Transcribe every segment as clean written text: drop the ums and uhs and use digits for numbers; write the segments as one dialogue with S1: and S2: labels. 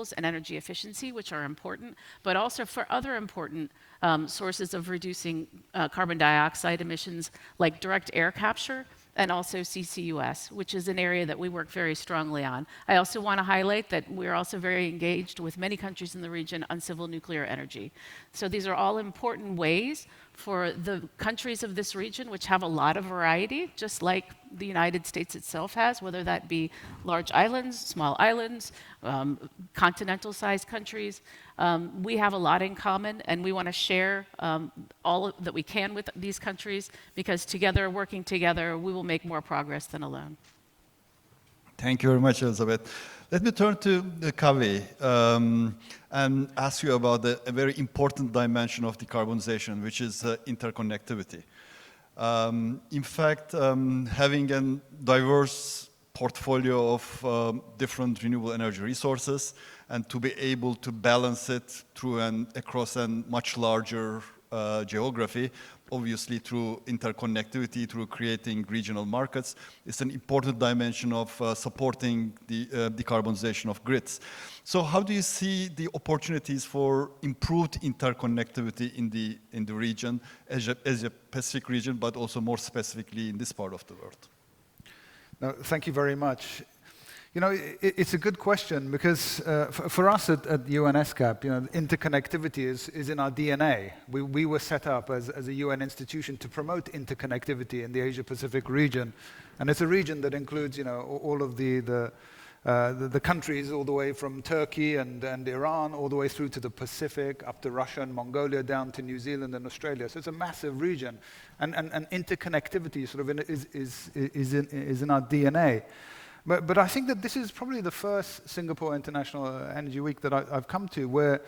S1: renewables and energy efficiency, which are important, but also for other important sources of reducing carbon dioxide emissions, like direct air capture and also CCUS, which is an area that we work very strongly on. I also want to highlight that we're also very engaged with many countries in the region on civil nuclear energy. So these are all important ways for the countries of this region, which have a lot of variety, just like the United States itself has, whether that be large islands, small islands, continental-sized countries. We have a lot in common, and we want to share that we can with these countries, because together, working together, we will make more progress than alone.
S2: Thank you very much, Elizabeth. Let me turn to Kavi and ask you about a very important dimension of decarbonization, which is interconnectivity. In fact, having a diverse portfolio of different renewable energy resources and to be able to balance it through across a much larger geography, obviously through interconnectivity, through creating regional markets, is an important dimension of supporting the decarbonization of grids. So how do you see the opportunities for improved interconnectivity in the region, Asia Pacific region, but also more specifically in this part of the world?
S3: No, thank you very much. You know, it's a good question, because for us at UNESCAP, you know, interconnectivity is in our DNA. We were set up as a UN institution to promote interconnectivity in the Asia-Pacific region, and it's a region that includes, you know, all of the countries, all the way from Turkey and Iran, all the way through to the Pacific, up to Russia and Mongolia, down to New Zealand and Australia. So it's a massive region, and interconnectivity sort of is in our DNA. But I think that this is probably the first Singapore International Energy Week that I've come to where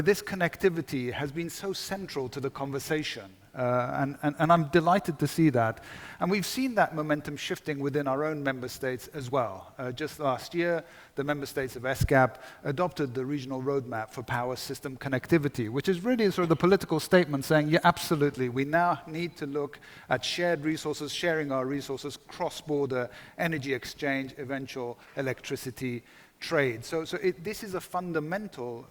S3: this connectivity has been so central to the conversation. And I'm delighted to see that. And we've seen that momentum shifting within our own member states as well. Just last year, the member states of ESCAP adopted the regional roadmap for power system connectivity, which is really sort of the political statement saying, yeah, absolutely, we now need to look at shared resources, sharing our resources, cross-border energy exchange, eventual electricity trade. So this is a fundamental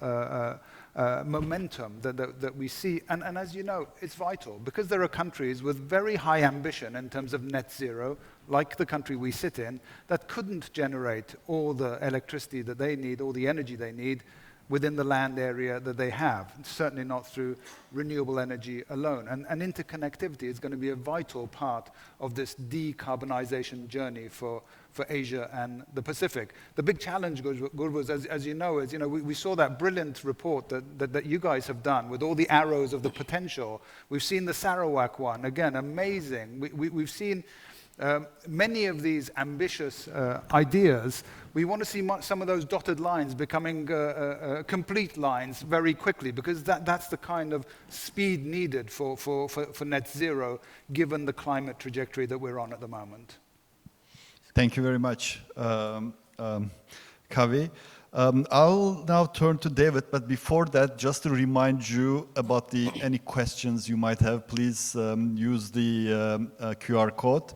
S3: momentum that we see, and as you know, it's vital, because there are countries with very high ambition in terms of net zero, like the country we sit in, that couldn't generate all the electricity that they need, all the energy they need, within the land area that they have, certainly not through renewable energy alone. And interconnectivity is going to be a vital part of this decarbonization journey for Asia and the Pacific. The big challenge, Gurbuz, as you know, is, you know, we saw that brilliant report that you guys have done with all the arrows of the potential. We've seen the Sarawak one, again, amazing. We've seen many of these ambitious ideas. We want to see some of those dotted lines becoming complete lines very quickly, because that's the kind of speed needed for net zero, given the climate trajectory that we're on at the moment.
S2: Thank you very much, Kavi. I'll now turn to David, but before that, just to remind you about any questions you might have, please use the QR code.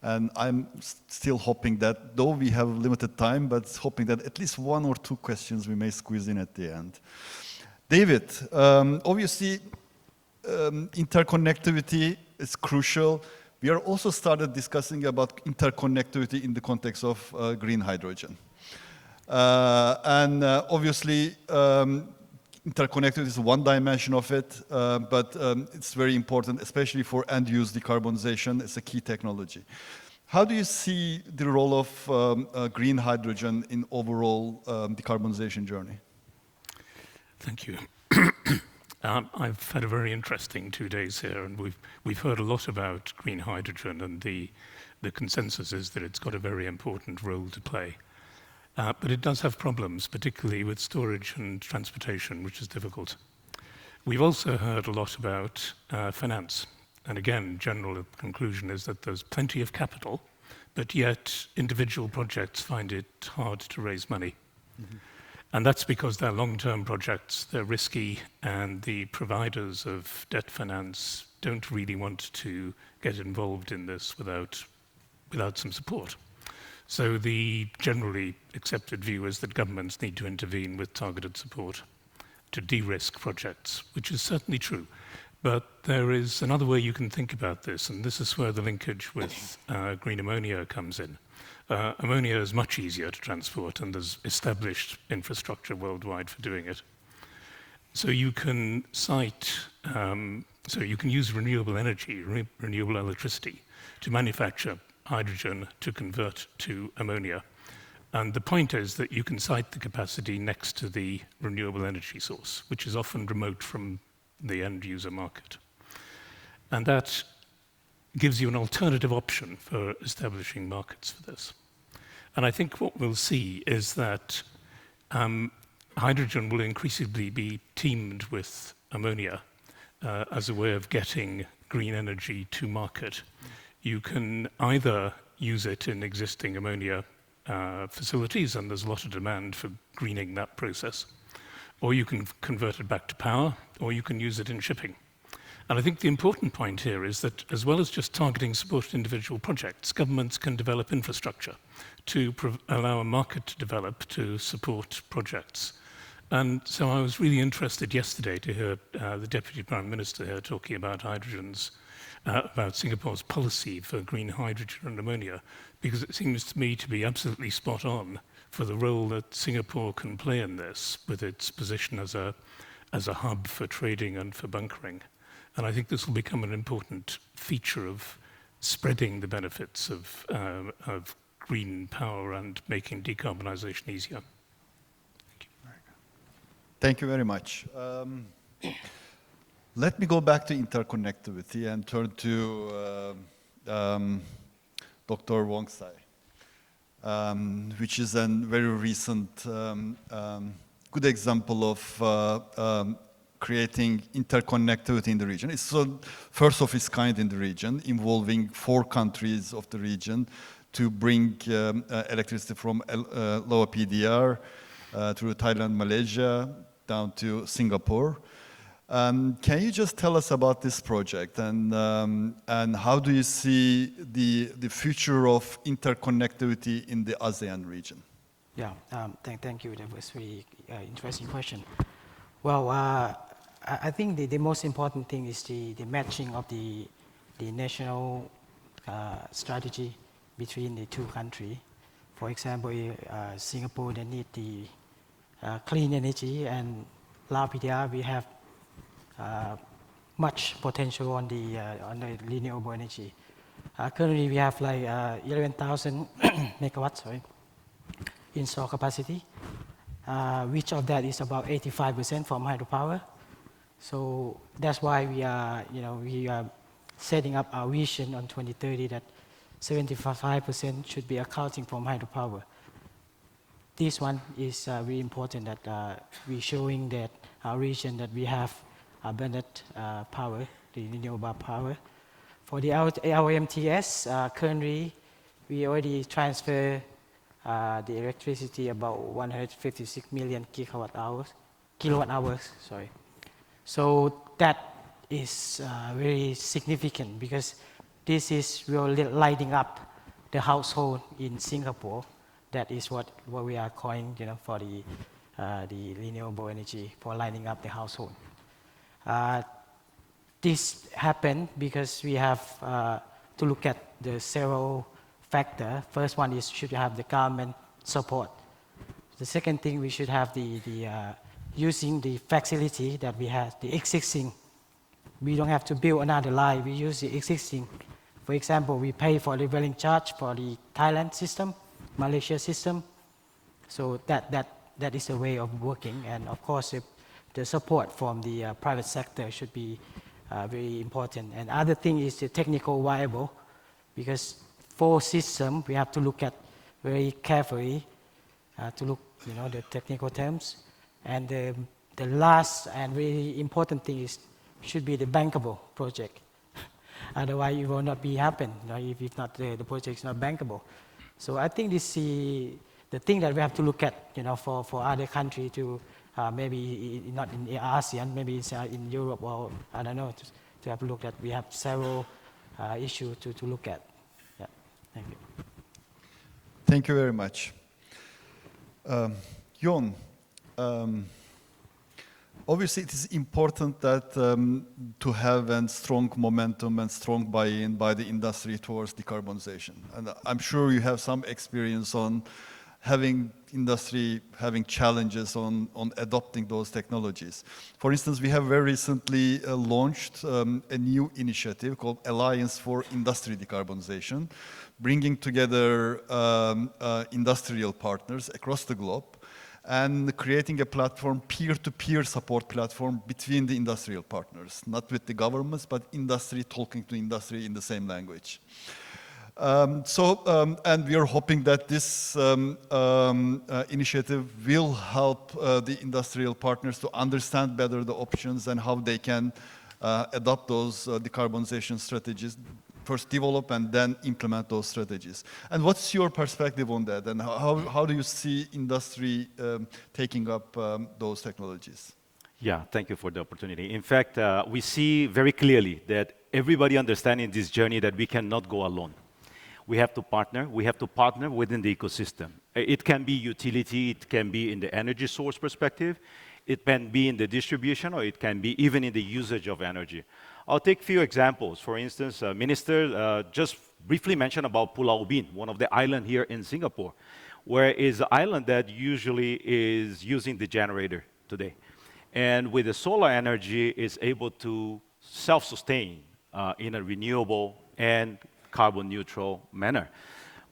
S2: And I'm still hoping that, though we have limited time, but hoping that at least one or two questions we may squeeze in at the end. David, obviously, interconnectivity is crucial. We are also started discussing about interconnectivity in the context of green hydrogen. Obviously, interconnectivity is one dimension of it, but it's very important, especially for end-use decarbonization. It's a key technology. How do you see the role of green hydrogen in overall decarbonization journey?
S4: Thank you. I've had a very interesting 2 days here, and we've heard a lot about green hydrogen, and the consensus is that it's got a very important role to play. But it does have problems, particularly with storage and transportation, which is difficult. We've also heard a lot about finance. And again, general conclusion is that there's plenty of capital, but yet individual projects find it hard to raise money. Mm-hmm. And that's because they're long-term projects, they're risky, and the providers of debt finance don't really want to get involved in this without some support. So the generally accepted view is that governments need to intervene with targeted support to de-risk projects, which is certainly true. But there is another way you can think about this, and this is where the linkage with green ammonia comes in. Ammonia is much easier to transport, and there's established infrastructure worldwide for doing it. So you can you can use renewable energy, renewable electricity, to manufacture hydrogen to convert to ammonia. And the point is that you can site the capacity next to the renewable energy source, which is often remote from the end user market. And that gives you an alternative option for establishing markets for this. And I think what we'll see is that hydrogen will increasingly be teamed with ammonia as a way of getting green energy to market. You can either use it in existing ammonia facilities, and there's a lot of demand for greening that process, or you can convert it back to power, or you can use it in shipping. And I think the important point here is that as well as just targeting support to individual projects, governments can develop infrastructure to allow a market to develop to support projects. And so I was really interested yesterday to hear the Deputy Prime Minister here talking about about Singapore's policy for green hydrogen and ammonia, because it seems to me to be absolutely spot on for the role that Singapore can play in this, with its position as a hub for trading and for bunkering. And I think this will become an important feature of spreading the benefits of green power and making decarbonisation easier.
S2: Thank you very much. Let me go back to interconnectivity and turn to Dr. Wong Sai, which is a very recent good example of creating interconnectivity in the region. It's the first of its kind in the region, involving 4 countries of the region to bring electricity from lower PDR through Thailand, Malaysia, down to Singapore. Can you just tell us about this project, and how do you see the future of interconnectivity in the ASEAN region?
S5: Yeah, thank you. That was a very interesting question. Well, I think the most important thing is the matching of the national strategy between the 2 countries. For example, Singapore, they need the clean energy, and Lao PDR, we have much potential on the renewable energy. Currently, we have like 11,000 megawatts installed capacity, which of that is about 85% from hydropower. So that's why we are setting up our vision on 2030 that 75% should be accounting from hydropower. This one is very important that we're showing that our region that we have abundant power, the renewable power. For the LMTS, currently we already transfer the electricity about 156 million kilowatt hours. Sorry. So that is very significant, because this is really lighting up the household in Singapore. That is what we are calling, for the renewable energy, for lighting up the household. This happened because we have to look at the several factors. First one is should have the government support. The second thing, we should have the using the facility that we have, the existing. We don't have to build another line. We use the existing. For example, we pay for the dwelling charge for the Thailand system, Malaysia system. So that is a way of working. And of course, the support from the private sector should be very important. And other thing is the technical viable, because for system, we have to look at very carefully to look, the technical terms. And the last and really important thing is should be the bankable project. Otherwise, it will not be happen if not the project is not bankable. So I think this is the thing that we have to look at, for other countries to maybe not in ASEAN, maybe it's in Europe, or I don't know, to have a look at. We have several issues to look at. Yeah, thank you.
S2: Thank you very much. Jon, obviously it is important that to have a strong momentum and strong buy-in by the industry towards decarbonization. And I'm sure you have some experience on having industry having challenges on adopting those technologies. For instance, we have very recently launched a new initiative called Alliance for Industry Decarbonization, bringing together industrial partners across the globe and creating a platform, peer-to-peer support platform between the industrial partners, not with the governments, but industry talking to industry in the same language. And we are hoping that this initiative will help the industrial partners to understand better the options and how they can adopt those decarbonization strategies, first develop and then implement those strategies. And what's your perspective on that? And how do you see industry taking up those technologies?
S6: Yeah, thank you for the opportunity. In fact, we see very clearly that everybody understanding this journey that we cannot go alone. We have to partner. We have to partner within the ecosystem. It can be utility. It can be in the energy source perspective. It can be in the distribution, or it can be even in the usage of energy. I'll take a few examples. For instance, Minister just briefly mentioned about Pulau Ubin, one of the islands here in Singapore, where is an island that usually is using the generator today. And with the solar energy, is able to self-sustain in a renewable and carbon neutral manner.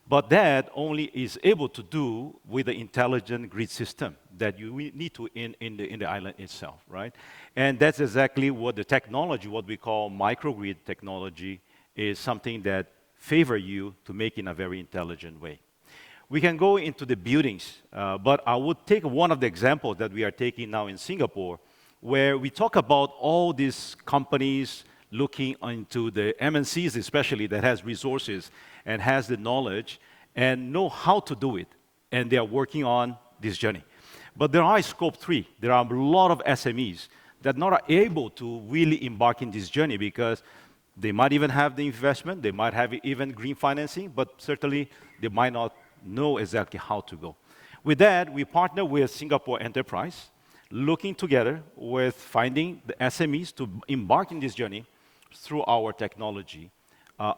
S6: But that only is able to do with the intelligent grid system that you need to in the island itself, right? And that's exactly what the technology, what we call microgrid technology, is something that favor you to make in a very intelligent way. We can go into the buildings, but I would take one of the examples that we are taking now in Singapore, where we talk about all these companies looking into the MNCs especially that has resources and has the knowledge and know how to do it. And they are working on this journey. But there are scope 3. There are a lot of SMEs that not are able to really embark in this journey because they might even have the investment, they might have even green financing, but certainly they might not know exactly how to go. With that, we partner with Singapore Enterprise, looking together with finding the SMEs to embark in this journey through our technology,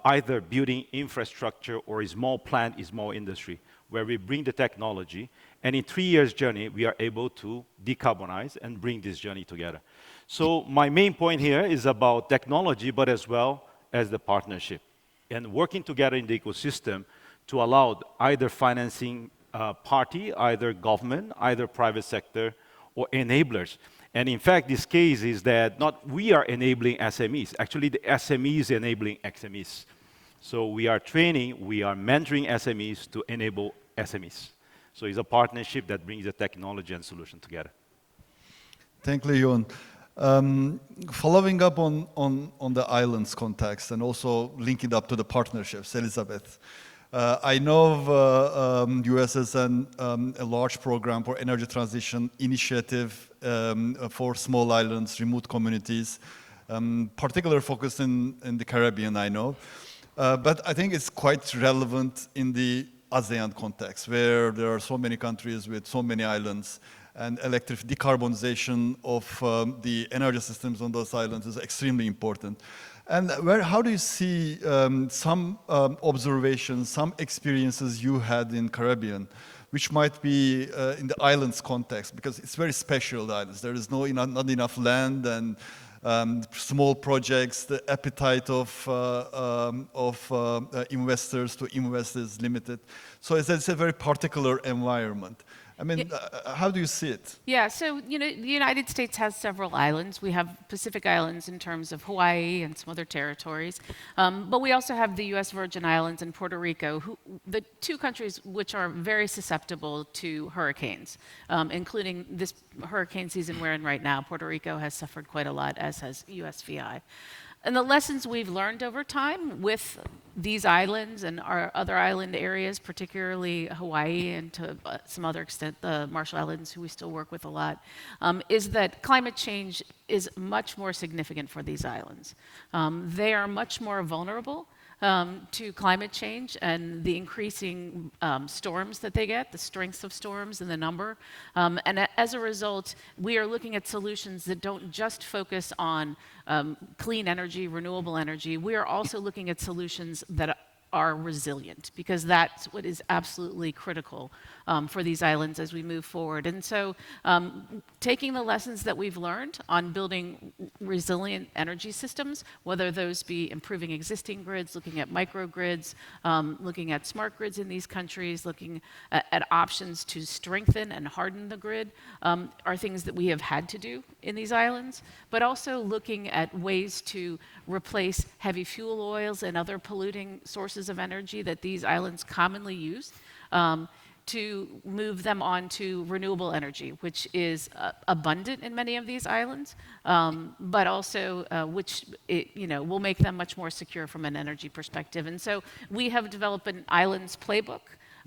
S6: either building infrastructure or a small plant, a small industry, where we bring the technology, and in 3 years' journey, we are able to decarbonize and bring this journey together. So my main point here is about technology, but as well as the partnership, and working together in the ecosystem to allow either financing party, either government, either private sector, or enablers. And in fact, this case is that not we are enabling SMEs, actually the SMEs enabling SMEs. So we are training, we are mentoring SMEs to enable SMEs. So it's a partnership that brings the technology and solution together.
S2: Thank you, Jon. Following up on the islands context and also linking it up to the partnerships, Elizabeth. I know US has a large program for energy transition initiative for small islands, remote communities, particular focus in the Caribbean, I know. But I think it's quite relevant in the ASEAN context, where there are so many countries with so many islands, and decarbonization of the energy systems on those islands is extremely important. And how do you see some observations, some experiences you had in Caribbean, which might be in the islands context, because it's very special, the islands. There is not enough land and small projects. The appetite of investors to invest is limited. So it's a very particular environment. I mean, how do you see it?
S1: Yeah, so the United States has several islands. We have Pacific Islands in terms of Hawaii and some other territories. But we also have the US Virgin Islands and Puerto Rico, the two countries which are very susceptible to hurricanes, including this hurricane season we're in right now. Puerto Rico has suffered quite a lot, as has USVI. And the lessons we've learned over time with these islands and our other island areas, particularly Hawaii and to some other extent the Marshall Islands, who we still work with a lot, is that climate change is much more significant for these islands. They are much more vulnerable to climate change and the increasing storms that they get, the strengths of storms and the number. As a result, we are looking at solutions that don't just focus on clean energy, renewable energy. We are also looking at solutions that are resilient, because that's what is absolutely critical for these islands as we move forward. And so taking the lessons that we've learned on building resilient energy systems, whether those be improving existing grids, looking at microgrids, looking at smart grids in these countries, looking at options to strengthen and harden the grid, are things that we have had to do in these islands, but also looking at ways to replace heavy fuel oils and other polluting sources of energy that these islands commonly use, to move them on to renewable energy, which is abundant in many of these islands, but also which will make them much more secure from an energy perspective. And so we have developed an islands playbook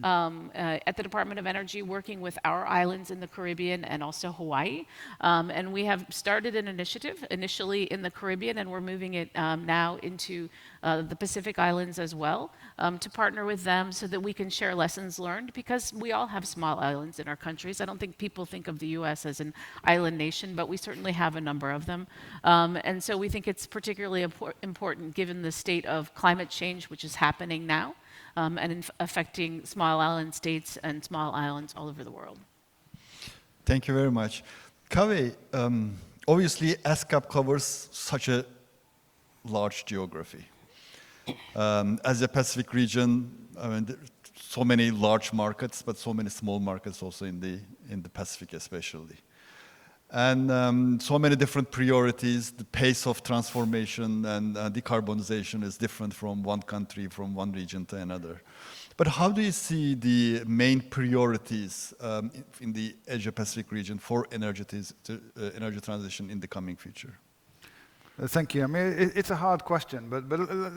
S1: at the Department of Energy, working with our islands in the Caribbean and also Hawaii. And we have started an initiative initially in the Caribbean, and we're moving it now into the Pacific Islands as well, to partner with them so that we can share lessons learned, because we all have small islands in our countries. I don't think people think of the US as an island nation, but we certainly have a number of them. And so we think it's particularly important given the state of climate change, which is happening now, and affecting small island states and small islands all over the world.
S2: Thank you very much. Kaveh, obviously ESCAP covers such a large geography. As a Pacific region, I mean, there are so many large markets, but so many small markets also in the Pacific especially. And so many different priorities. The pace of transformation and decarbonization is different from one country, from one region to another. But how do you see the main priorities in the Asia-Pacific region for energy transition in the coming future?
S3: Thank you. I mean, it's a hard question, but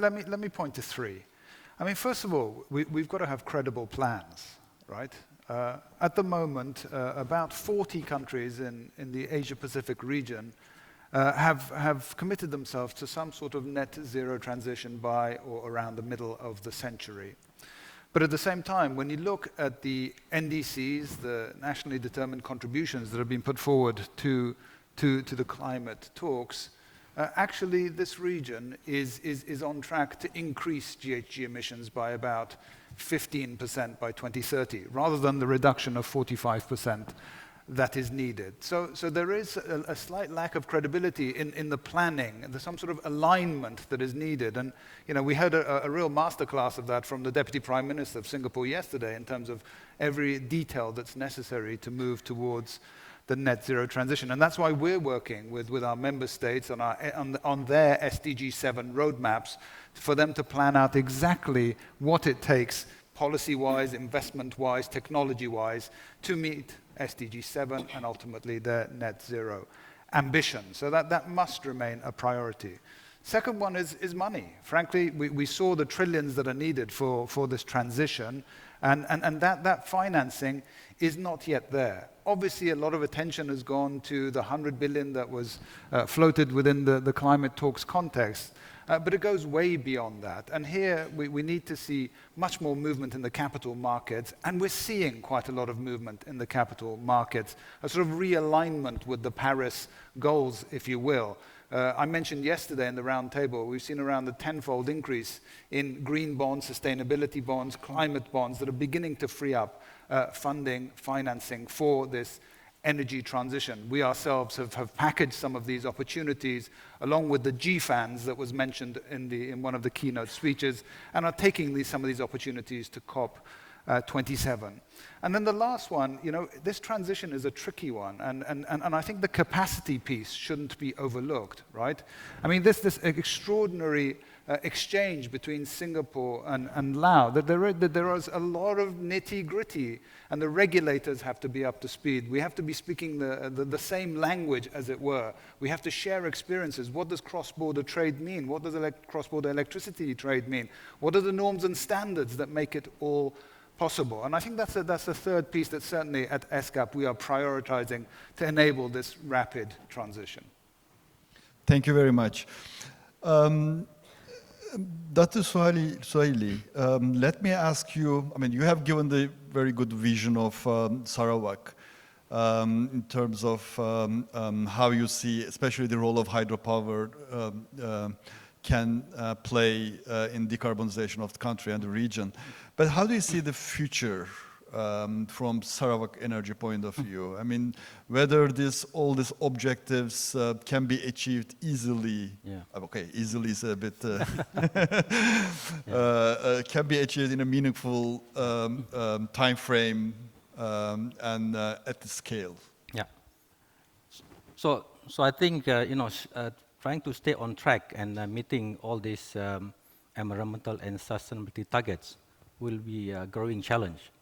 S3: let me point to three. I mean, first of all, we've got to have credible plans, right? At the moment, about 40 countries in the Asia-Pacific region have committed themselves to some sort of net zero transition by or around the middle of the century. But at the same time, when you look at the NDCs, the nationally determined contributions that have been put forward to the climate talks, actually this region is on track to increase GHG emissions by about 15% by 2030, rather than the reduction of 45% that is needed. So there is a slight lack of credibility in the planning, and there's some sort of alignment that is needed. And we had a real masterclass of that from the Deputy Prime Minister of Singapore yesterday, in terms of every detail that's necessary to move towards the net zero transition. And that's why we're working with our member states on their SDG 7 roadmaps, for them to plan out exactly what it takes policy-wise, investment-wise, technology-wise, to meet SDG 7 and ultimately their net zero ambition. So that must remain a priority. Second one is money. Frankly, we saw the trillions that are needed for this transition, and that financing is not yet there. Obviously, a lot of attention has gone to the 100 billion that was floated within the climate talks context, but it goes way beyond that. And here, we need to see much more movement in the capital markets, and we're seeing quite a lot of movement in the capital markets, a sort of realignment with the Paris goals, if you will. I mentioned yesterday in the round table, we've seen around a tenfold increase in green bonds, sustainability bonds, climate bonds that are beginning to free up financing for this energy transition. We ourselves have packaged some of these opportunities along with the GFANs that was mentioned in one of the keynote speeches, and are taking some of these opportunities to COP 27. And then the last one, this transition is a tricky one, and I think the capacity piece shouldn't be overlooked, right? I mean, this extraordinary exchange between Singapore and Laos, that there is a lot of nitty-gritty, and the regulators have to be up to speed. We have to be speaking the same language, as it were. We have to share experiences. What does cross-border trade mean? What does cross-border electricity trade mean? What are the norms and standards that make it all possible? And I think that's the third piece that certainly at ESCAP we are prioritizing to enable this rapid transition.
S2: Thank you very much. Dr. Suhaili, let me ask you, I mean, you have given the very good vision of Sarawak in terms of how you see, especially the role of hydropower can play in decarbonization of the country and the region. But how do you see the future from Sarawak energy point of view? I mean, whether all these objectives can be achieved easily.
S7: Yeah.
S2: Okay, easily is a bit can be achieved in a meaningful time frame and at the scale.
S7: Yeah. So I think trying to stay on track and meeting all these environmental and sustainability targets will be a growing challenge,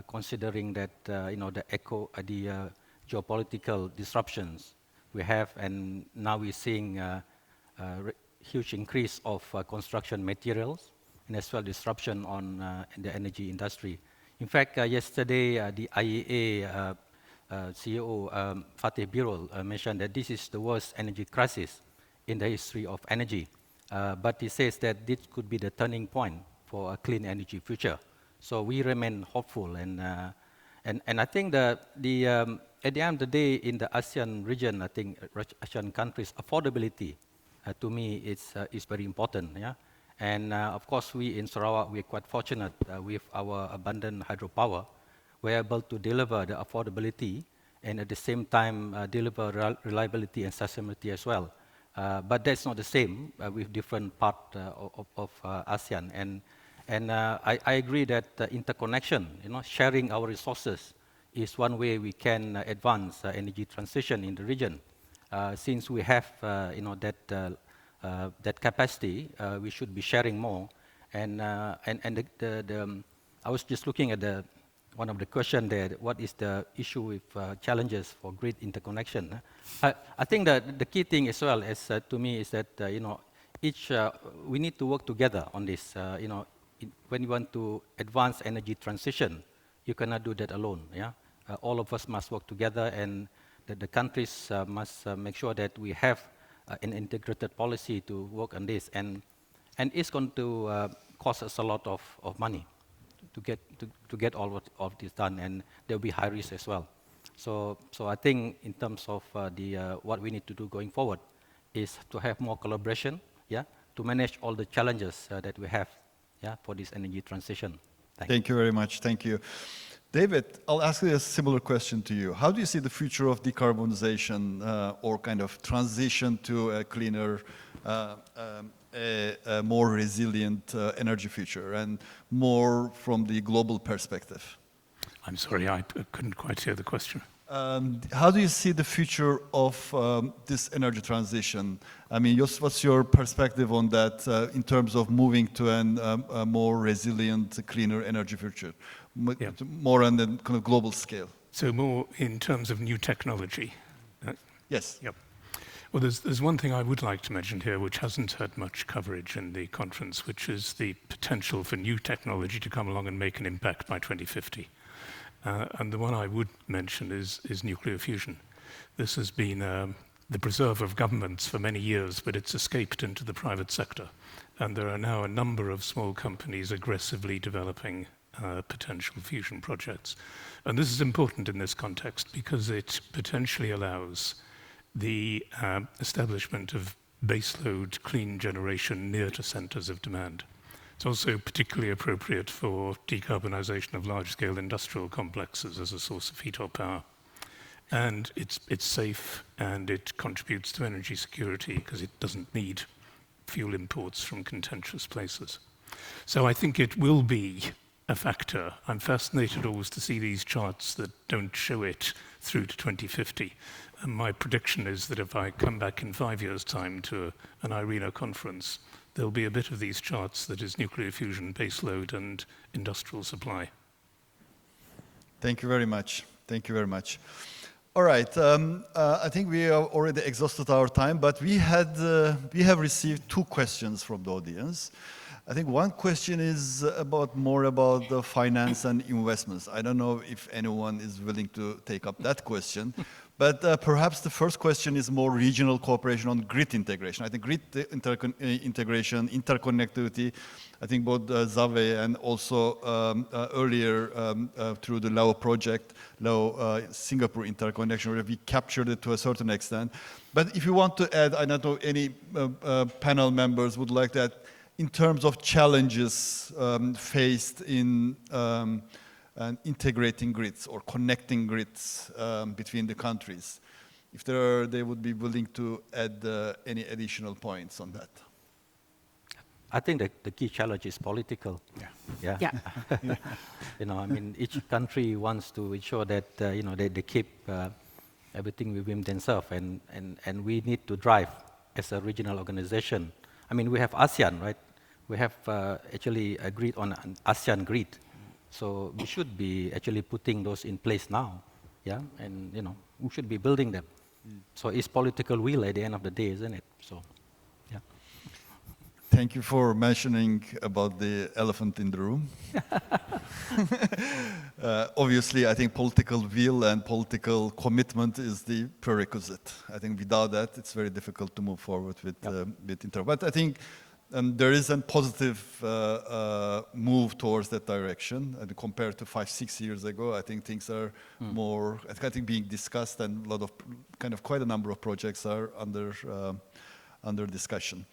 S7: considering that the geopolitical disruptions we have, and now we're seeing huge increase of construction materials and as well disruption on in the energy industry. In fact, yesterday the IEA CEO Fatih Birol mentioned that this is the worst energy crisis in the history of energy. But he says that this could be the turning point for a clean energy future. So we remain hopeful, and I think at the end of the day, in the ASEAN region, I think ASEAN countries, affordability to me is very important. Yeah, and of course we in Sarawak we're quite fortunate with our abundant hydropower. We're able to deliver the affordability and at the same time deliver reliability and sustainability as well. But that's not the same with different parts of ASEAN. And I agree that interconnection, sharing our resources is one way we can advance energy transition in the region. Since we have that capacity, we should be sharing more. And I was just looking at one of the questions there, what is the issue with challenges for grid interconnection? I think that the key thing as well as to me is that we need to work together on this. When you want to advance energy transition, you cannot do that alone. Yeah, all of us must work together, and the countries must make sure that we have an integrated policy to work on this. And it's going to cost us a lot of money to get all of this done, and there will be high risk as well. So I think in terms of what we need to do going forward is to have more collaboration, yeah, to manage all the challenges that we have, yeah, for this energy transition.
S2: Thank you very much. Thank you. David, I'll ask you a similar question to you. How do you see the future of decarbonization or kind of transition to a cleaner, a more resilient energy future, and more from the global perspective?
S4: I'm sorry, I couldn't quite hear the question.
S2: How do you see the future of this energy transition? I mean, what's your perspective on that in terms of moving to a more resilient, cleaner energy future, more on the kind of global scale?
S4: So more in terms of new technology?
S2: Yes.
S4: Yep. Well, there's one thing I would like to mention here which hasn't had much coverage in the conference, which is the potential for new technology to come along and make an impact by 2050. And the one I would mention is nuclear fusion. This has been the preserve of governments for many years, but it's escaped into the private sector. And there are now a number of small companies aggressively developing potential fusion projects. And this is important in this context because it potentially allows the establishment of baseload clean generation near to centers of demand. It's also particularly appropriate for decarbonization of large-scale industrial complexes as a source of heat or power. And it's safe, and it contributes to energy security because it doesn't need fuel imports from contentious places. So I think it will be a factor. I'm fascinated always to see these charts that don't show it through to 2050. And my prediction is that if I come back in 5 years' time to an IRENA conference, there'll be a bit of these charts that is nuclear fusion, baseload, and industrial supply.
S2: Thank you very much. Thank you very much. All right. I think we have already exhausted our time, but we have received 2 questions from the audience. I think one question is more about the finance and investments. I don't know if anyone is willing to take up that question, But perhaps the first question is more regional cooperation on grid integration. I think grid integration, interconnectivity, I think both Zave and also earlier through the Lao project, Lao Singapore interconnection, where we captured it to a certain extent. But if you want to add, I don't know any panel members would like that, in terms of challenges faced in integrating grids or connecting grids between the countries. If there are, they would be willing to add any additional points on that.
S7: I think the key challenge is political. Yeah.
S1: Yeah.
S7: You know, I mean, each country wants to ensure that you know they keep everything within themselves, and we need to drive as a regional organization. I mean, we have ASEAN, right? We have actually agreed on an ASEAN grid. So we should be actually putting those in place now, yeah, and you know we should be building them. So it's political will at the end of the day, isn't it? So, yeah.
S2: Thank you for mentioning about the elephant in the room. Obviously, I think political will and political commitment is the prerequisite. I think without that, it's very difficult to move forward with Inter. But I think there is a positive move towards that direction. And compared to 5-6 years ago, I think things are more, I think, being discussed, and a lot of, quite a number of projects are under discussion.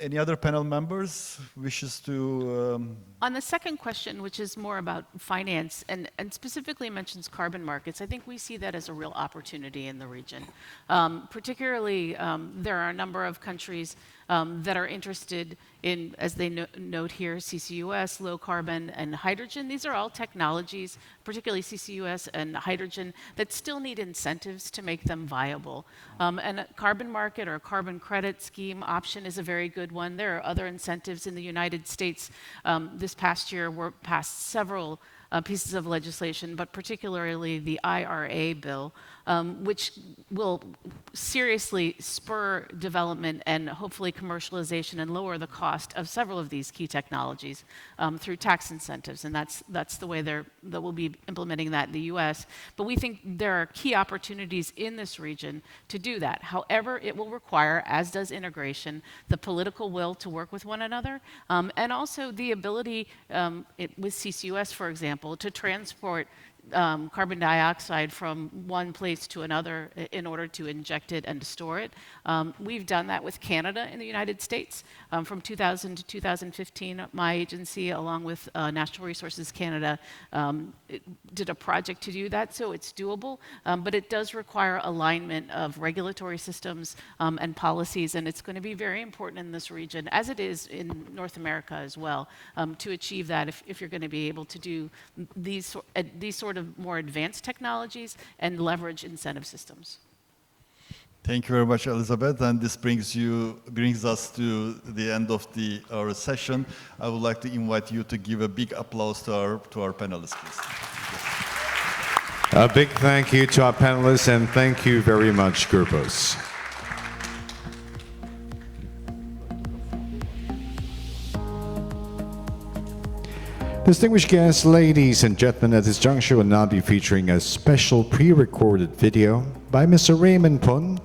S2: Any other panel members wishes to?
S1: On the second question, which is more about finance and specifically mentions carbon markets, I think we see that as a real opportunity in the region. Particularly, there are a number of countries that are interested in, as they note here, CCUS, low carbon, and hydrogen. These are all technologies, particularly CCUS and hydrogen, that still need incentives to make them viable. And a carbon market or a carbon credit scheme option is a very good one. There are other incentives in the United States. This past year, were passed several pieces of legislation, but particularly the IRA bill, which will seriously spur development and hopefully commercialization and lower the cost of several of these key technologies through tax incentives. And that's the way that we'll be implementing that in the US. But we think there are key opportunities in this region to do that. However, it will require, as does integration, the political will to work with one another, and also the ability with CCUS, for example, to transport carbon dioxide from one place to another in order to inject it and to store it. We've done that with Canada in the United States. From 2000 to 2015, my agency, along with Natural Resources Canada, did a project to do that, so it's doable. But it does require alignment of regulatory systems and policies, and it's going to be very important in this region, as it is in North America as well, to achieve that if you're going to be able to do these sort of more advanced technologies and leverage incentive systems.
S2: Thank you very much, Elizabeth. And this brings us to the end of our session. I would like to invite you to give a big applause to our panelists, please.
S8: A big thank you to our panelists, and thank you very much, Grupos. Distinguished guests, ladies and gentlemen, at this juncture will now be featuring a special pre-recorded video by Mr. Raymond Pun,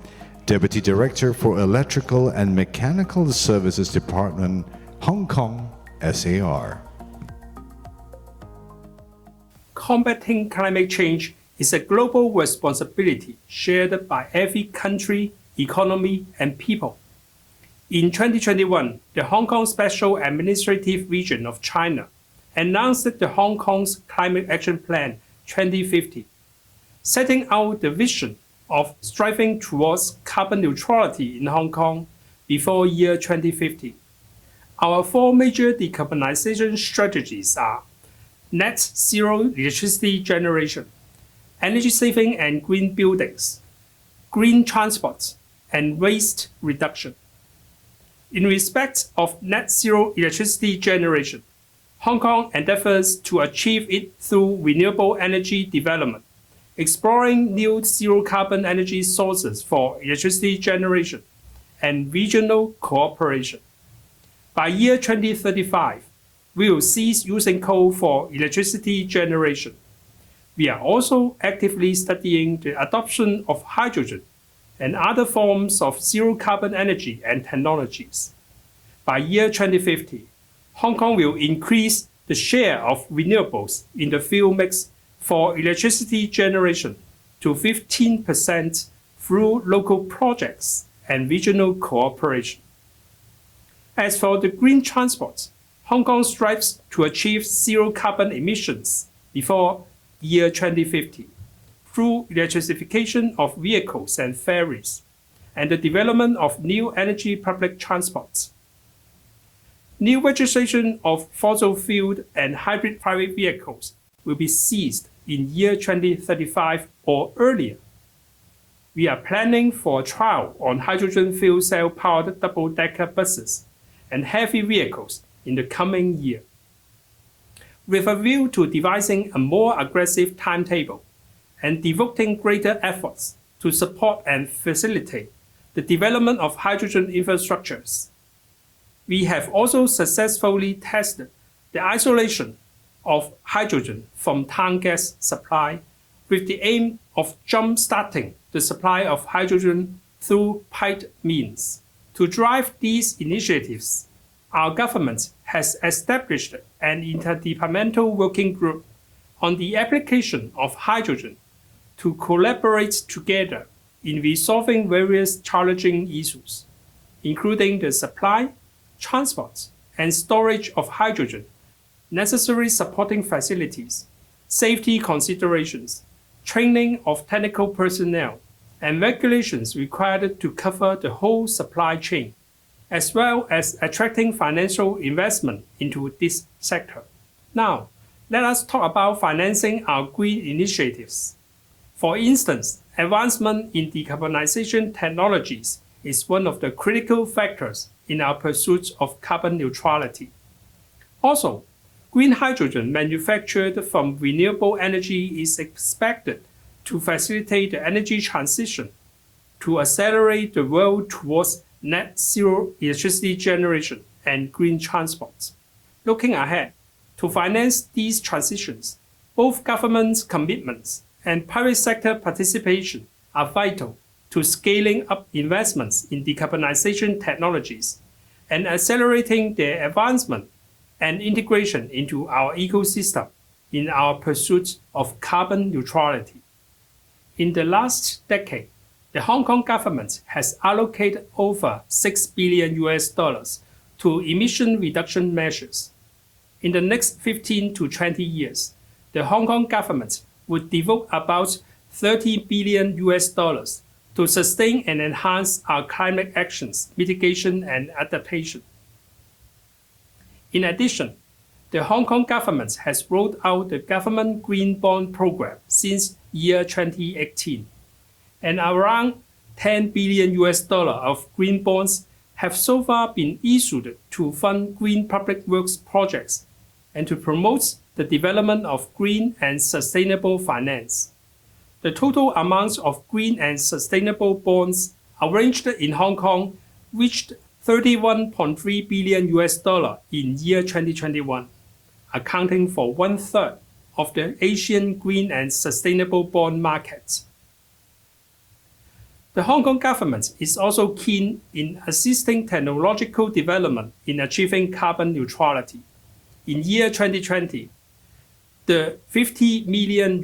S8: Deputy Director for Electrical and Mechanical Services Department, Hong Kong, SAR.
S9: Combating climate change is a global responsibility shared by every country, economy, and people. In 2021, the Hong Kong Special Administrative Region of China announced the Hong Kong's Climate Action Plan 2050, setting out the vision of striving towards carbon neutrality in Hong Kong before year 2050. Our four major decarbonization strategies are net zero electricity generation, energy saving and green buildings, green transport, and waste reduction. In respect of net zero electricity generation, Hong Kong endeavors to achieve it through renewable energy development, exploring new zero-carbon energy sources for electricity generation, and regional cooperation. By year 2035, we will cease using coal for electricity generation. we are also actively studying the adoption of hydrogen and other forms of zero-carbon energy and technologies. By year 2050, Hong Kong will increase the share of renewables in the fuel mix for electricity generation to 15% through local projects and regional cooperation. As for the green transport, Hong Kong strives to achieve zero carbon emissions before year 2050 through electrification of vehicles and ferries and the development of new energy public transports. New registration of fossil-fueled and hybrid private vehicles will be ceased in year 2035 or earlier. We are planning for a trial on hydrogen fuel cell-powered double-decker buses and heavy vehicles in the coming year. With a view to devising a more aggressive timetable and devoting greater efforts to support and facilitate the development of hydrogen infrastructures, we have also successfully tested the isolation of hydrogen from town gas supply with the aim of jump-starting the supply of hydrogen through piped means. To drive these initiatives, our government has established an interdepartmental working group on the application of hydrogen to collaborate together in resolving various challenging issues, including the supply, transport, and storage of hydrogen, necessary supporting facilities, safety considerations, training of technical personnel, and regulations required to cover the whole supply chain, as well as attracting financial investment into this sector. Now, let us talk about financing our green initiatives. For instance, advancement in decarbonization technologies is one of the critical factors in our pursuit of carbon neutrality. Also, green hydrogen manufactured from renewable energy is expected to facilitate the energy transition, to accelerate the world towards net zero electricity generation and green transport. Looking ahead, to finance these transitions, both government commitments and private sector participation are vital to scaling up investments in decarbonization technologies and accelerating their advancement and integration into our ecosystem in our pursuit of carbon neutrality. In the last decade, the Hong Kong government has allocated over $6 billion to emission reduction measures. In the next 15 to 20 years, the Hong Kong government would devote about $30 billion to sustain and enhance our climate actions, mitigation, and adaptation. In addition, the Hong Kong government has rolled out the government green bond program since year 2018, and around $10 billion of green bonds have so far been issued to fund green public works projects and to promote the development of green and sustainable finance. The total amount of green and sustainable bonds arranged in Hong Kong reached $31.3 billion in year 2021, accounting for 1/3 of the Asian green and sustainable bond market. The Hong Kong government is also keen in assisting technological development in achieving carbon neutrality. In year 2020, the $50 million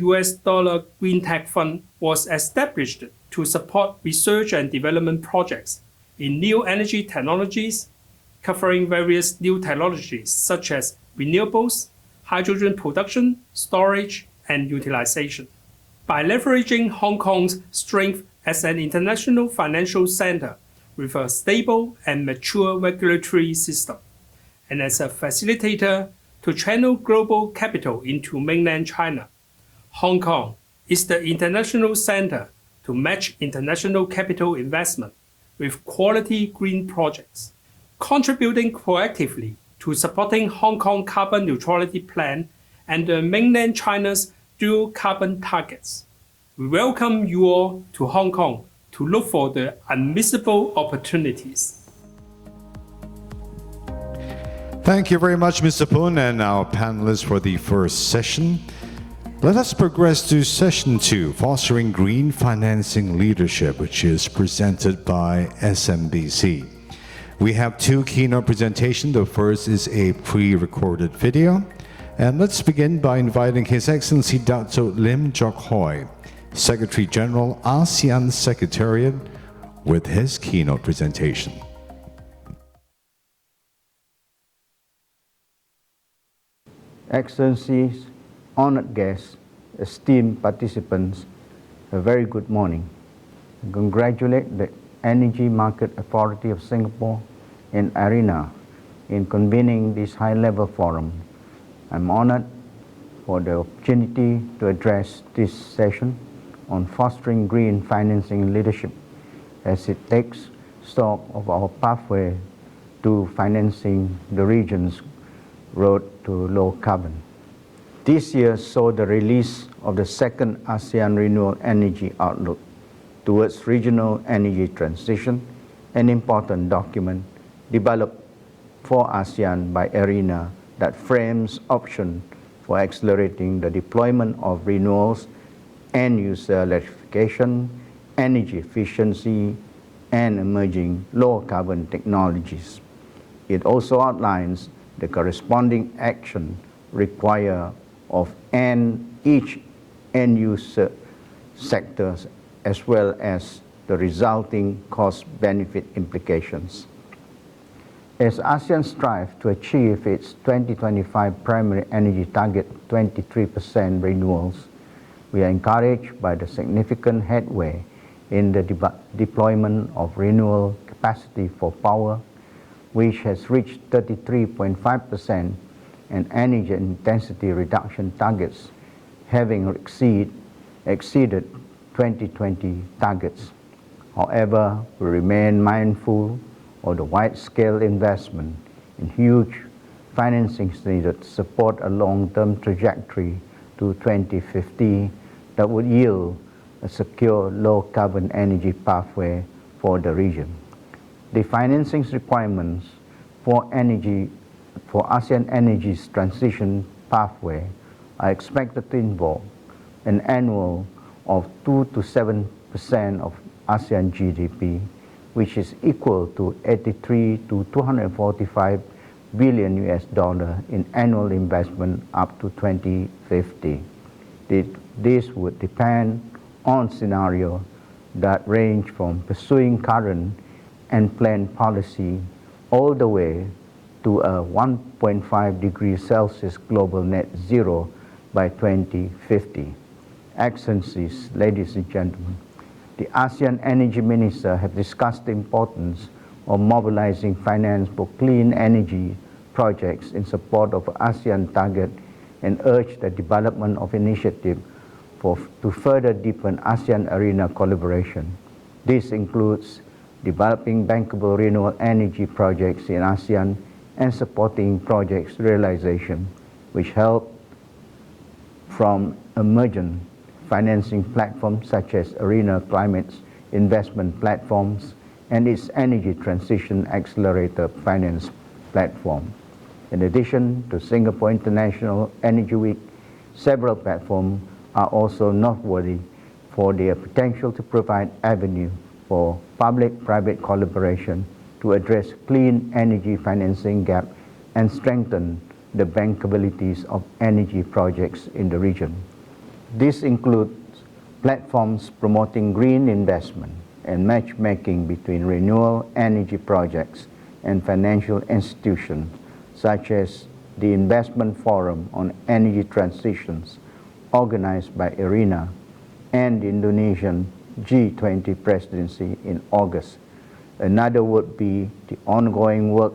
S9: Green Tech Fund was established to support research and development projects in new energy technologies, covering various new technologies such as renewables, hydrogen production, storage, and utilization. By leveraging Hong Kong's strength as an international financial center with a stable and mature regulatory system, and as a facilitator to channel global capital into mainland China, Hong Kong is the international center to match international capital investment with quality green projects, contributing proactively to supporting Hong Kong carbon neutrality plan and the mainland China's dual carbon targets. We welcome you all to Hong Kong to look for the unmissable opportunities.
S8: Thank you very much, Mr. Poon, and our panelists for the first session. Let us progress to session 2, Fostering Green Financing Leadership, which is presented by SMBC. We have 2 keynote presentations. The first is a pre-recorded video. And let's begin by inviting His Excellency Dr. Lim Jock Hoi, Secretary General, ASEAN Secretariat, with his keynote presentation.
S10: Excellencies, honored guests, esteemed participants, a very good morning. I congratulate the Energy Market Authority of Singapore and IRENA in convening this high-level forum. I'm honored for the opportunity to address this session on fostering green financing leadership as it takes stock of our pathway to financing the region's road to low carbon. This year saw the release of the second ASEAN Renewable Energy Outlook towards regional energy transition, an important document developed for ASEAN by IRENA that frames options for accelerating the deployment of renewables, end-user electrification, energy efficiency, and emerging low-carbon technologies. It also outlines the corresponding action required of each end-user sectors as well as the resulting cost-benefit implications. As ASEAN strives to achieve its 2025 primary energy target 23% renewables, we are encouraged by the significant headway in the deployment of renewable capacity for power, which has reached 33.5%, and energy intensity reduction targets having exceeded 2020 targets. However, we remain mindful of the wide-scale investment in huge financings needed to support a long-term trajectory to 2050 that would yield a secure low-carbon energy pathway for the region. The financing requirements for ASEAN Energy's transition pathway are expected to involve an annual of 2 to 7% of ASEAN GDP, which is equal to 83 to 245 billion US dollar in annual investment up to 2050. This would depend on scenarios that range from pursuing current and planned policy all the way to a 1.5 degrees Celsius global net zero by 2050. Excellencies, ladies and gentlemen, the ASEAN Energy Ministers have discussed the importance of mobilizing finance for clean energy projects in support of ASEAN target and urged the development of initiatives to further deepen ASEAN-IRENA collaboration. This includes developing bankable renewable energy projects in ASEAN and supporting projects realization, which help from emergent financing platforms such as IRENA Climate's investment platforms and its Energy Transition Accelerator Finance platform. In addition to Singapore International Energy Week, several platforms are also noteworthy for their potential to provide avenue for public-private collaboration to address clean energy financing gap and strengthen the bankabilities of energy projects in the region. This includes platforms promoting green investment and matchmaking between renewable energy projects and financial institutions, such as the Investment Forum on Energy Transitions, organized by IRENA, and the Indonesian G20 presidency in August. Another would be the ongoing work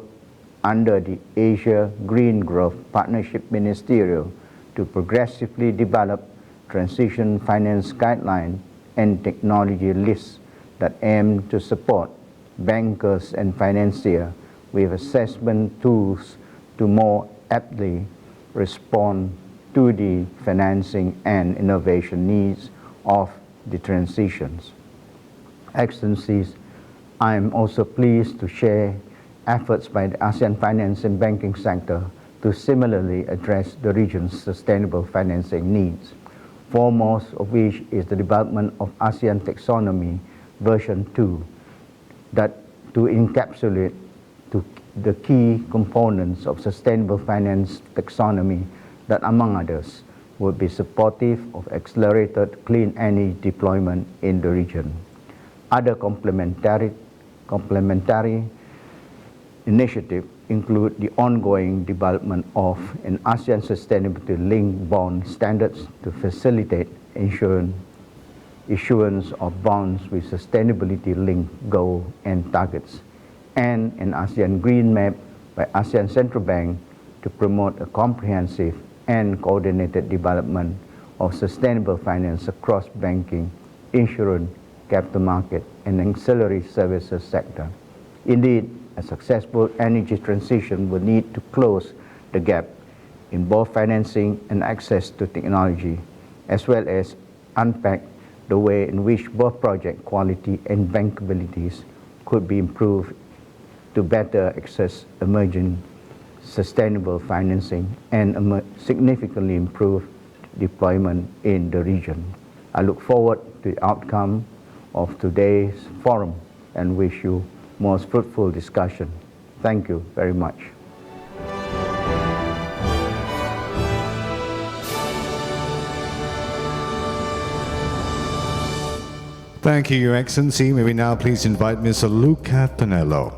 S10: under the Asia Green Growth Partnership Ministerial to progressively develop transition finance guidelines and technology lists that aim to support bankers and financiers with assessment tools to more aptly respond to the financing and innovation needs of the transitions. Excellencies, I am also pleased to share efforts by the ASEAN finance and banking sector to similarly address the region's sustainable financing needs. foremost of which is the development of ASEAN Taxonomy version 2, that to encapsulate the key components of sustainable finance taxonomy that, among others, would be supportive of accelerated clean energy deployment in the region. Other complementary initiatives include the ongoing development of an ASEAN sustainability-linked bond standards to facilitate issuance of bonds with sustainability-linked goals and targets, and an ASEAN Green Map by ASEAN Central Bank to promote a comprehensive and coordinated development of sustainable finance across banking, insurance, capital market, and ancillary services sector. Indeed, a successful energy transition will need to close the gap in both financing and access to technology, as well as unpack the way in which both project quality and bankabilities could be improved to better access emerging sustainable financing and significantly improve deployment in the region. I look forward to the outcome of today's forum and wish you most fruitful discussion. Thank you very much.
S8: Thank you, Your Excellency. May we now please invite Mr. Luca Tonello,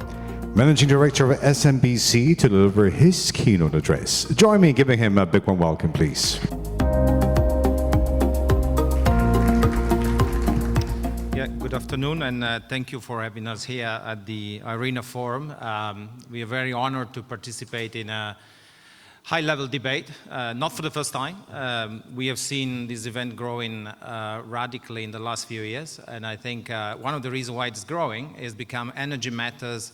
S8: Managing Director of SMBC, to deliver his keynote address. Join me in giving him a big warm welcome, please.
S11: Good afternoon, and thank you for having us here at the IRENA Forum. We are very honored to participate in a high-level debate, not for the first time. We have seen this event growing radically in the last few years, and I think one of the reasons why it's growing is energy matters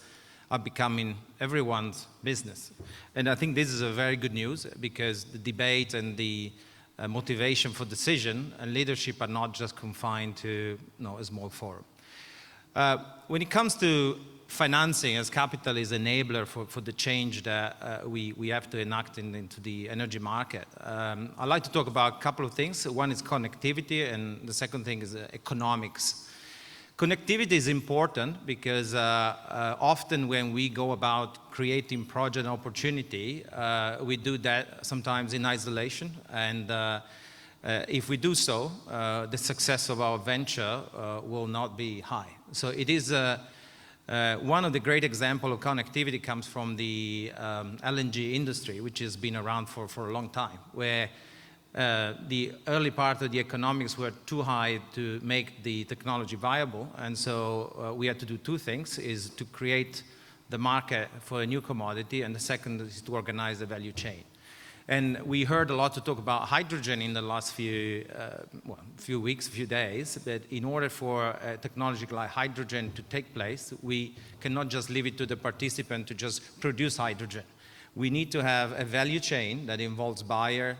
S11: are becoming everyone's business. And I think this is a very good news, because the debate and the motivation for decision and leadership are not just confined to a small forum. When it comes to financing, as capital is enabler for the change that we have to enact into the energy market, I'd like to talk about a couple of things. One is connectivity, and the second thing is economics. Connectivity is important because often when we go about creating project opportunity, we do that sometimes in isolation, and if we do so, the success of our venture will not be high. So it is one of the great examples of connectivity comes from the LNG industry, which has been around for a long time, where the early part of the economics were too high to make the technology viable, and so we had to do two things, is to create the market for a new commodity, and the second is to organize the value chain. And we heard a lot to talk about hydrogen in the last few weeks, few days, but in order for a technology like hydrogen to take place, we cannot just leave it to the participant to just produce hydrogen. We need to have a value chain that involves buyer,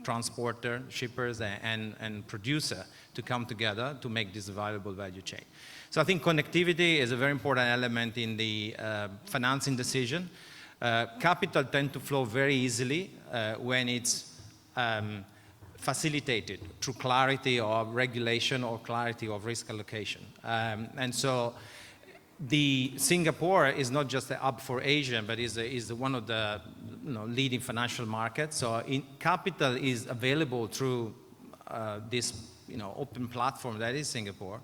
S11: transporter, shippers, and producer to come together to make this a viable value chain. So I think connectivity is a very important element in the financing decision. Capital tend to flow very easily when it's facilitated through clarity of regulation or clarity of risk allocation. And so the Singapore is not just a hub for Asia, but is one of the leading financial markets. So capital is available through this open platform that is Singapore.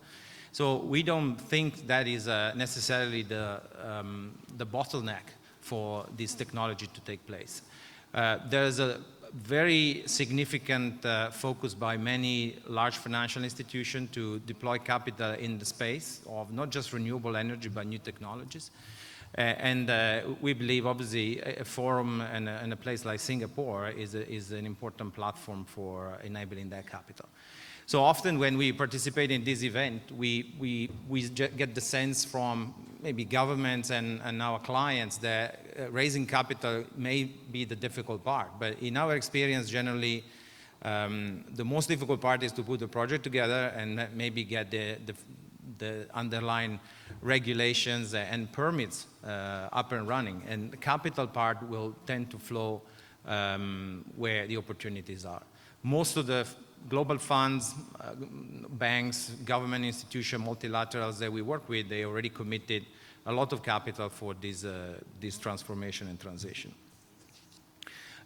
S11: So we don't think that is necessarily the bottleneck for this technology to take place. There's a very significant focus by many large financial institutions to deploy capital in the space of not just renewable energy, but new technologies. And we believe, obviously, a forum and a place like Singapore is an important platform for enabling that capital. So often when we participate in this event, we get the sense from maybe governments and our clients that raising capital may be the difficult part. But in our experience, generally, the most difficult part is to put the project together and maybe get the underlying regulations and permits up and running. And the capital part will tend to flow where the opportunities are. Most of the global funds, banks, government institutions, multilaterals that we work with, they already committed a lot of capital for this transformation and transition.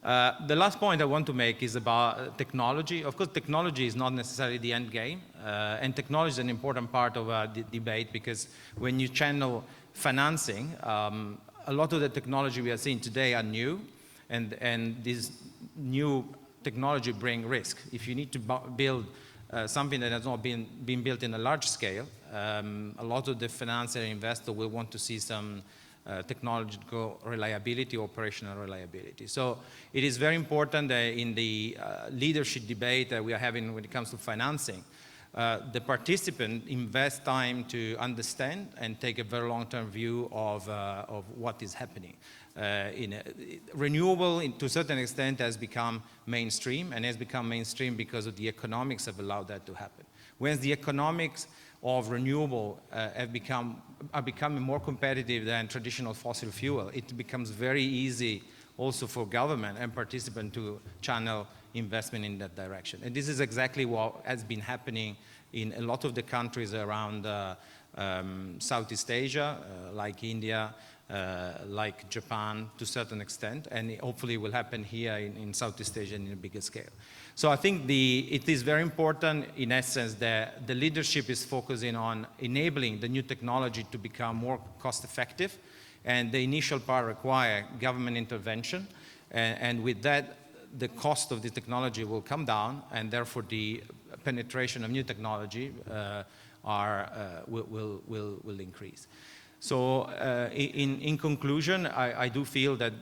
S11: The last point I want to make is about technology. Of course, technology is not necessarily the end game, and technology is an important part of the debate, because when you channel financing, a lot of the technology we are seeing today are new, and this new technology bring risk. If you need to build something that has not been built in a large scale, a lot of the financier and investor will want to see some technological reliability, operational reliability. So it is very important that in the leadership debate that we are having when it comes to financing, the participant invest time to understand and take a very long-term view of what is happening. Renewable, to a certain extent, has become mainstream, and has become mainstream because of the economics have allowed that to happen. When the economics of renewable are becoming more competitive than traditional fossil fuel, it becomes very easy also for government and participants to channel investment in that direction. And this is exactly what has been happening in a lot of the countries around Southeast Asia, like India, like Japan to a certain extent, and it hopefully will happen here in Southeast Asia in a bigger scale. So I think it is very important, in essence, that the leadership is focusing on enabling the new technology to become more cost-effective, and the initial part requires government intervention, and with that, the cost of the technology will come down, and therefore the penetration of new technology will increase. So in conclusion, I do feel that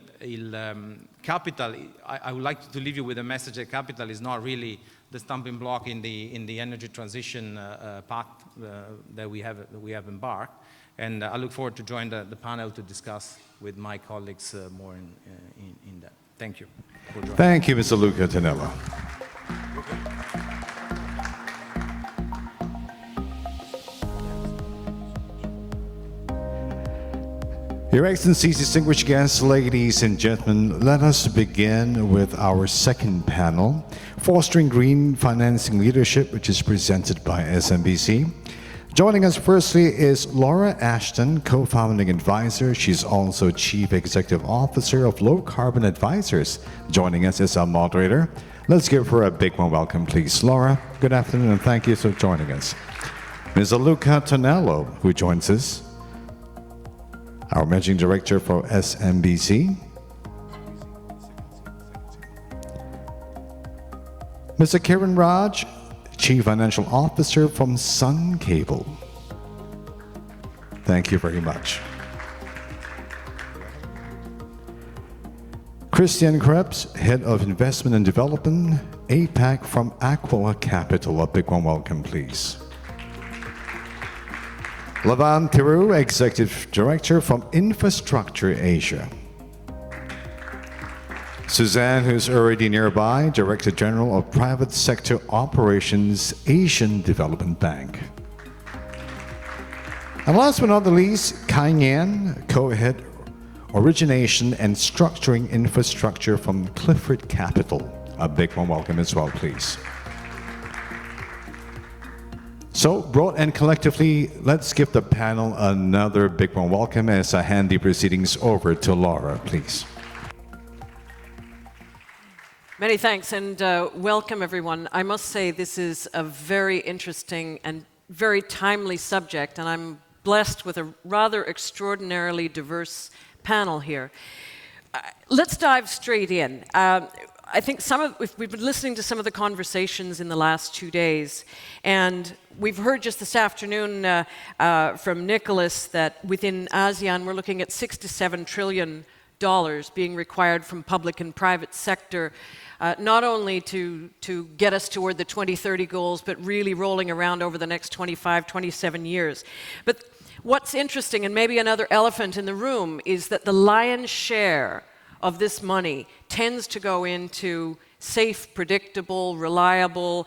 S11: capital, I would like to leave you with a message that capital is not really the stumbling block in the energy transition path that we have embarked. And I look forward to join the panel to discuss with my colleagues more in that. Thank you.
S8: Thank you, Mr. Luca Tonello. Your Excellencies, distinguished guests, ladies and gentlemen, let us begin with our second panel, Fostering Green Financing Leadership, which is presented by SMBC. Joining us firstly is Laura Ashton, co-founding advisor. She's also Chief Executive Officer of Low Carbon Advisors, joining us as our moderator. Let's give her a big warm welcome, please. Laura, good afternoon, and thank you for joining us. Mr. Luca Tonello, who joins us, our Managing Director for SMBC. Mr. Kiran Raj, Chief Financial Officer from Sun Cable. Thank you very much. Christian Krebs, Head of Investment and Development, APAC from Aqua Capital. A big warm welcome, please. Lavan Thiru, Executive Director from Infrastructure Asia. Suzanne, who's already nearby, Director General of Private Sector Operations, Asian Development Bank. And last but not the least, Kai Ngan, Co-Head Origination and Structuring Infrastructure from Clifford Capital. A big warm welcome as well, please. So, broad and collectively, let's give the panel another big warm welcome as I hand the proceedings over to Laura, please.
S12: Many thanks, and welcome everyone. I must say this is a very interesting and very timely subject, and I'm blessed with a rather extraordinarily diverse panel here. Let's dive straight in. I think we've been listening to some of the conversations in the last 2 days, and we've heard just this afternoon from Nicholas that within ASEAN we're looking at $6 to $7 trillion being required from public and private sector, not only to get us toward the 2030 goals, but really rolling around over the next 25, 27 years. But what's interesting, and maybe another elephant in the room, is that the lion's share of this money tends to go into safe, predictable, reliable,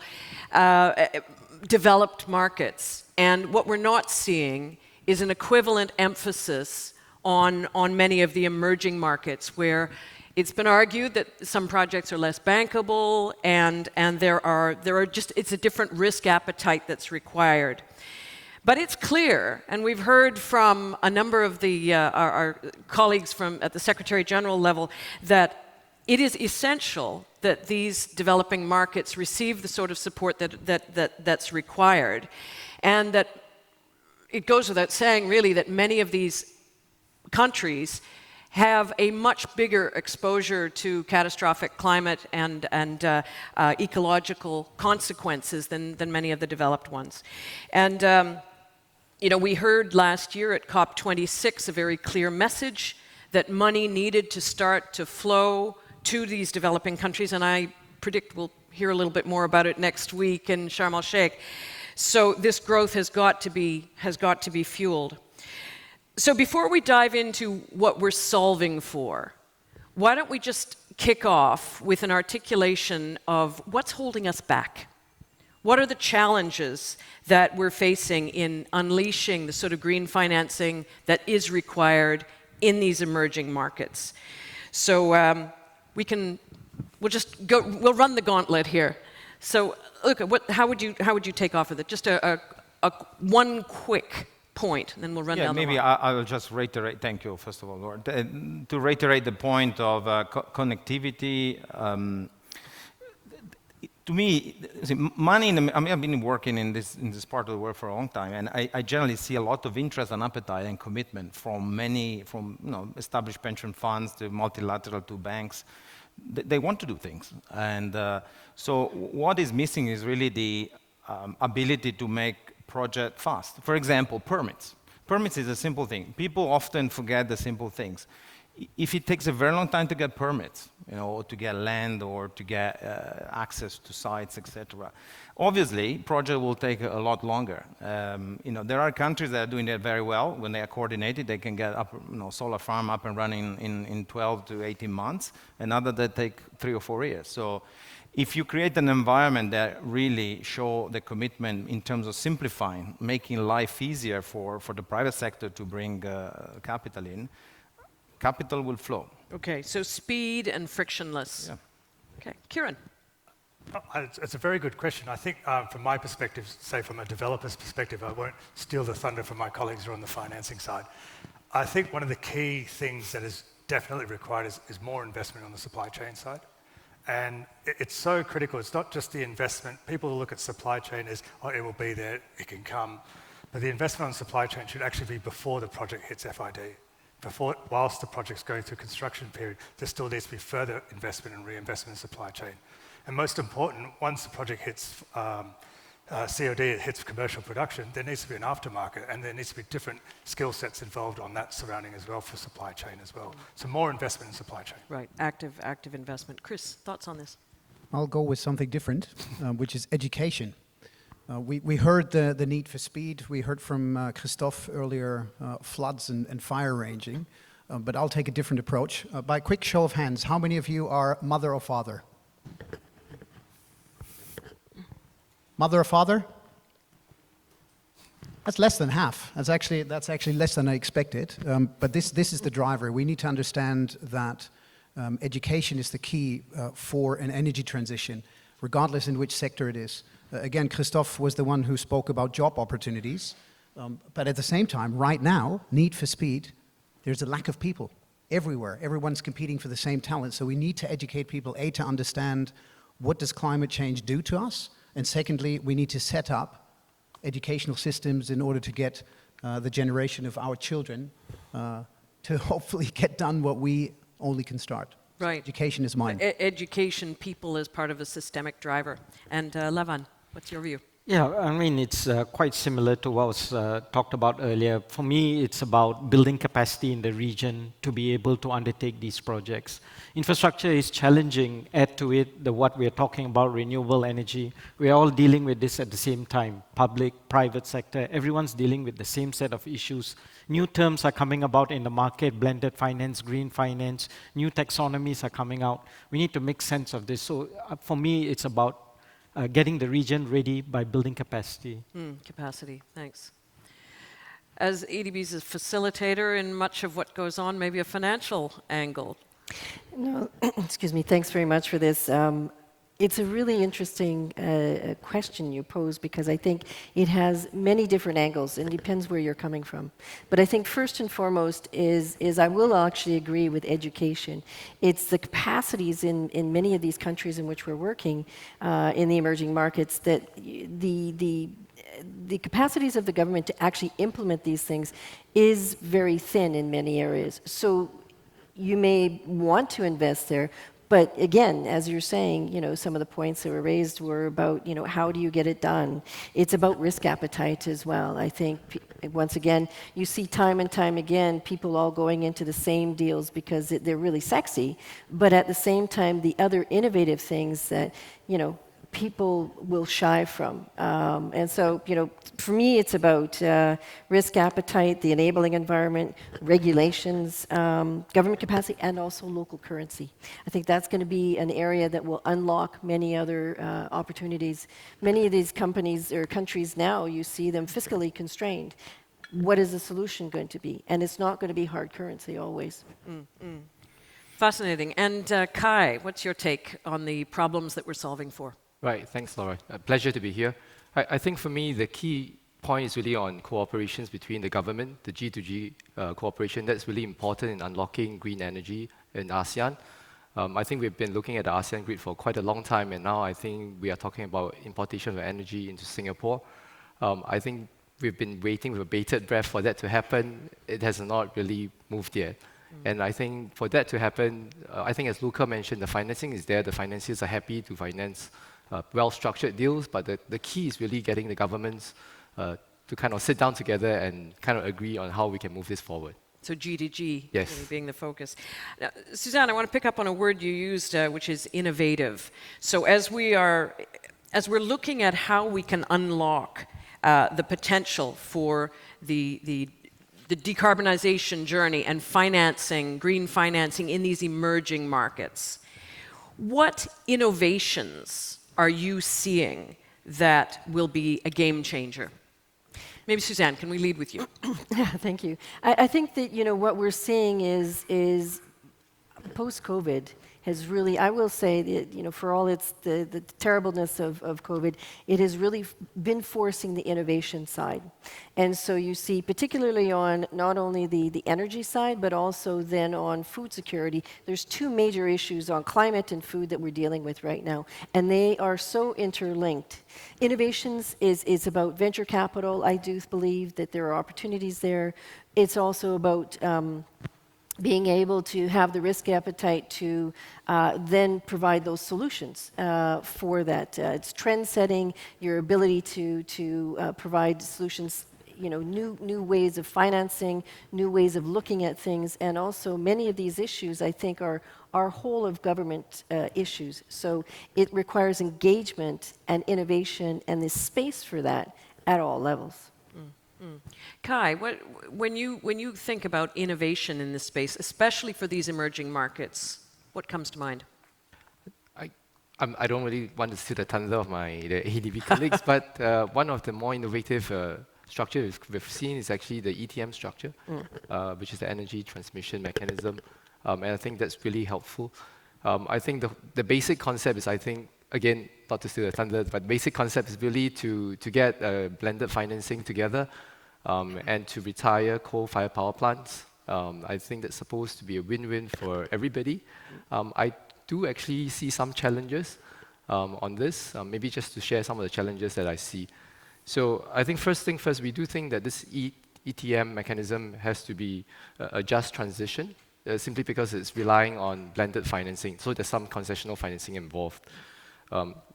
S12: developed markets. And what we're not seeing is an equivalent emphasis on many of the emerging markets where It's been argued that some projects are less bankable, and there are just, it's a different risk appetite that's required. But it's clear, and we've heard from a number of our colleagues at the Secretary General level, that it is essential that these developing markets receive the sort of support that's required, and that it goes without saying, really, that many of these countries have a much bigger exposure to catastrophic climate and ecological consequences than many of the developed ones. And we heard last year at COP26 a very clear message that money needed to start to flow to these developing countries, and I predict we'll hear a little bit more about it next week in Sharm el-Sheikh. So this growth has got to be fueled. So before we dive into what we're solving for, why don't we just kick off with an articulation of what's holding us back? What are the challenges that we're facing in unleashing the sort of green financing that is required in these emerging markets? So we'll run the gauntlet here. So look, how would you take off with it? Just one quick point, and then we'll run down the line.
S11: Maybe I will just reiterate, thank you, first of all, Lord, to reiterate the point of connectivity. To me, money, I've been working in this part of the world for a long time, and I generally see a lot of interest and appetite and commitment from established pension funds to multilateral to banks. They want to do things. And so what is missing is really the ability to make project fast. For example, permits. Permits is a simple thing. People often forget the simple things. If it takes a very long time to get permits, to get land or to get access to sites, etc., obviously, project will take a lot longer. There are countries that are doing that very well. When they are coordinated, they can get solar farm up and running in 12 to 18 months, and others that take 3 or 4 years. So if you create an environment that really show the commitment in terms of simplifying, making life easier for the private sector to bring capital in, capital will flow.
S12: Okay, so speed and frictionless.
S11: Yeah.
S12: Okay, Kieran.
S13: It's a very good question. I think from my perspective, say from a developer's perspective, I won't steal the thunder from my colleagues who are on the financing side. I think one of the key things that is definitely required is more investment on the supply chain side. And it's so critical. It's not just the investment. People look at supply chain as, it will be there, it can come. But the investment on supply chain should actually be before the project hits FID. Whilst the project's going through construction period, there still needs to be further investment and reinvestment in supply chain. And most important, once the project hits COD, it hits commercial production, there needs to be an aftermarket, and there needs to be different skill sets involved on that surrounding as well for supply chain as well. So more investment in supply chain.
S12: Right, active investment. Chris, thoughts on this?
S14: I'll go with something different, which is education. We heard the need for speed. We heard from Christophe earlier, floods and fire ranging, but I'll take a different approach. By a quick show of hands, how many of you are mother or father? Mother or father? That's less than half. That's actually less than I expected. But this is the driver. We need to understand that education is the key for an energy transition, regardless in which sector it is. Again, Christophe was the one who spoke about job opportunities. But at the same time, right now, need for speed, there's a lack of people everywhere. Everyone's competing for the same talent. So we need to educate people, A, to understand what does climate change do to us, and secondly, we need to set up educational systems in order to get the generation of our children to hopefully get done what we only can start.
S12: Right.
S14: So education is mine.
S12: Education, people as part of a systemic driver. And Levan, what's your view?
S15: Yeah, I mean, it's quite similar to what was talked about earlier. For me, it's about building capacity in the region to be able to undertake these projects. Infrastructure is challenging. Add to it what we are talking about, renewable energy. We are all dealing with this at the same time. Public, private sector, everyone's dealing with the same set of issues. New terms are coming about in the market, blended finance, green finance. New taxonomies are coming out. We need to make sense of this. So for me, it's about getting the region ready by building capacity.
S12: Capacity, thanks. As EDB's a facilitator in much of what goes on, maybe a financial angle.
S16: No, excuse me. Thanks very much for this. It's a really interesting question you pose because I think it has many different angles and depends where you're coming from. But I think first and foremost is I will actually agree with education. It's the capacities in many of these countries in which we're working in the emerging markets that the capacities of the government to actually implement these things is very thin in many areas. So you may want to invest there, but again, as you're saying, some of the points that were raised were about, how do you get it done? It's about risk appetite as well. I think, once again, you see time and time again, people all going into the same deals because they're really sexy, but at the same time, the other innovative things that, people will shy from. And so, for me, it's about risk appetite, the enabling environment, regulations, government capacity, and also local currency. I think that's going to be an area that will unlock many other opportunities. Many of these companies or countries now, you see them fiscally constrained. What is the solution going to be? And it's not going to be hard currency always.
S12: Fascinating. And Kai, what's your take on the problems that we're solving for?
S17: Right, thanks, Laura. A pleasure to be here. I think for me, the key point is really on cooperations between the government, the G2G cooperation. That's really important in unlocking green energy in ASEAN. I think we've been looking at the ASEAN grid for quite a long time, and now I think we are talking about importation of energy into Singapore. I think we've been waiting with bated breath for that to happen. It has not really moved yet. And I think for that to happen, I think as Luca mentioned, the financing is there. The financiers are happy to finance well-structured deals, but the key is really getting the governments to kind of sit down together and kind of agree on how we can move this forward.
S12: So G2G
S17: yes.
S12: really being the focus. Now, Suzanne, I want to pick up on a word you used, which is innovative. So as we're looking at how we can unlock the potential for the decarbonization journey and financing, green financing in these emerging markets, what innovations are you seeing that will be a game changer? Maybe Suzanne, can we lead with you?
S16: Thank you. I think that what we're seeing is post-COVID has really, I will say that for all the terribleness of COVID, it has really been forcing the innovation side. And so you see, particularly on not only the energy side, but also then on food security, there's two major issues on climate and food that we're dealing with right now. And they are so interlinked. Innovations is about venture capital. I do believe that there are opportunities there. It's also about being able to have the risk appetite to then provide those solutions for that. It's trend setting, your ability to provide solutions, new ways of financing, new ways of looking at things, and also many of these issues, I think, are whole of government issues. So it requires engagement and innovation and this space for that at all levels.
S12: Kai, when you think about innovation in this space, especially for these emerging markets, what comes to mind?
S17: I don't really want to steal the thunder of the ADB colleagues, but one of the more innovative structures we've seen is actually the ETM structure, which is the energy transmission mechanism, and I think that's really helpful. I think the basic concept is, again, not to steal the thunder, but basic concept is really to get blended financing together and to retire coal-fired power plants. I think that's supposed to be a win-win for everybody. I do actually see some challenges on this, maybe just to share some of the challenges that I see. So I think first thing first, we do think that this ETM mechanism has to be a just transition, simply because it's relying on blended financing. So there's some concessional financing involved.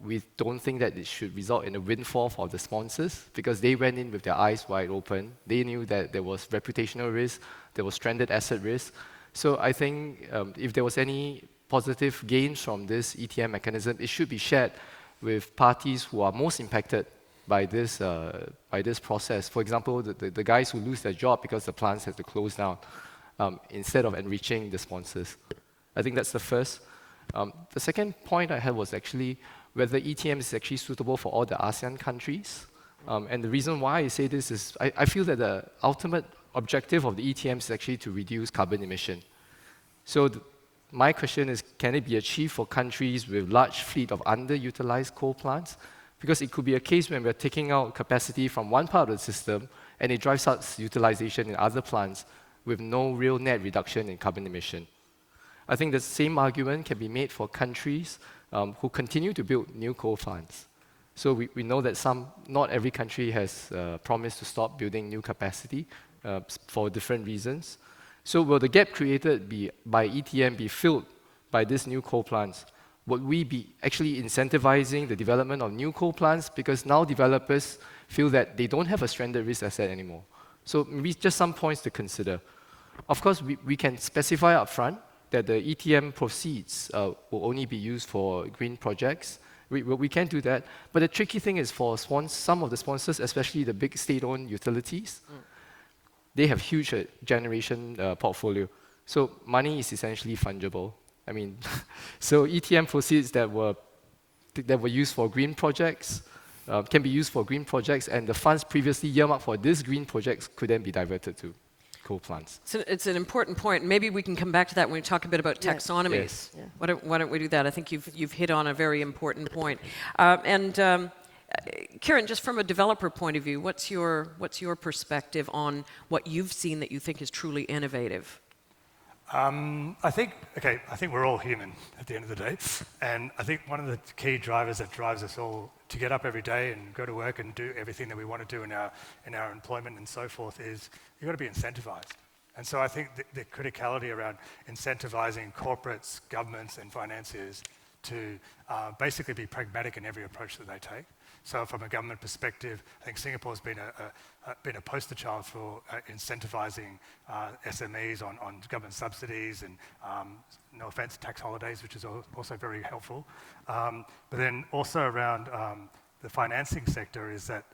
S17: We don't think that it should result in a windfall for the sponsors because they went in with their eyes wide open. They knew that there was reputational risk, there was stranded asset risk. So I think if there was any positive gains from this ETM mechanism, it should be shared with parties who are most impacted by this process. For example, the guys who lose their job because the plants have to close down instead of enriching the sponsors. I think that's the first. The second point I had was actually whether ETM is actually suitable for all the ASEAN countries. And the reason why I say this is I feel that the ultimate objective of the ETM is actually to reduce carbon emission. So my question is, can it be achieved for countries with large fleet of underutilized coal plants? Because it could be a case when we're taking out capacity from one part of the system and it drives up utilization in other plants with no real net reduction in carbon emission. I think the same argument can be made for countries who continue to build new coal plants. So we know that not every country has promised to stop building new capacity for different reasons. So will the gap created by ETM be filled by these new coal plants? Would we be actually incentivizing the development of new coal plants? Because now developers feel that they don't have a stranded risk asset anymore. So maybe just some points to consider. Of course, we can specify upfront that the ETM proceeds will only be used for green projects. We can do that. But the tricky thing is for some of the sponsors, especially the big state-owned utilities, they have huge generation portfolio. So money is essentially fungible. I mean, so ETM proceeds that were used for green projects can be used for green projects, and the funds previously earmarked for these green projects could then be diverted to coal plants.
S12: So it's an important point. Maybe we can come back to that when we talk a bit about taxonomies.
S17: Yes.
S12: Yeah. Why don't we do that? I think you've hit on a very important point. Kieran, just from a developer point of view, what's your perspective on what you've seen that you think is truly innovative?
S13: I think we're all human at the end of the day. And I think one of the key drivers that drives us all to get up every day and go to work and do everything that we want to do in our employment and so forth is you've got to be incentivized. And so I think the criticality around incentivizing corporates, governments, and financiers to basically be pragmatic in every approach that they take. So from a government perspective, I think Singapore's been a poster child for incentivizing SMEs on government subsidies and, no offense, tax holidays, which is also very helpful. But then also around the financing sector is that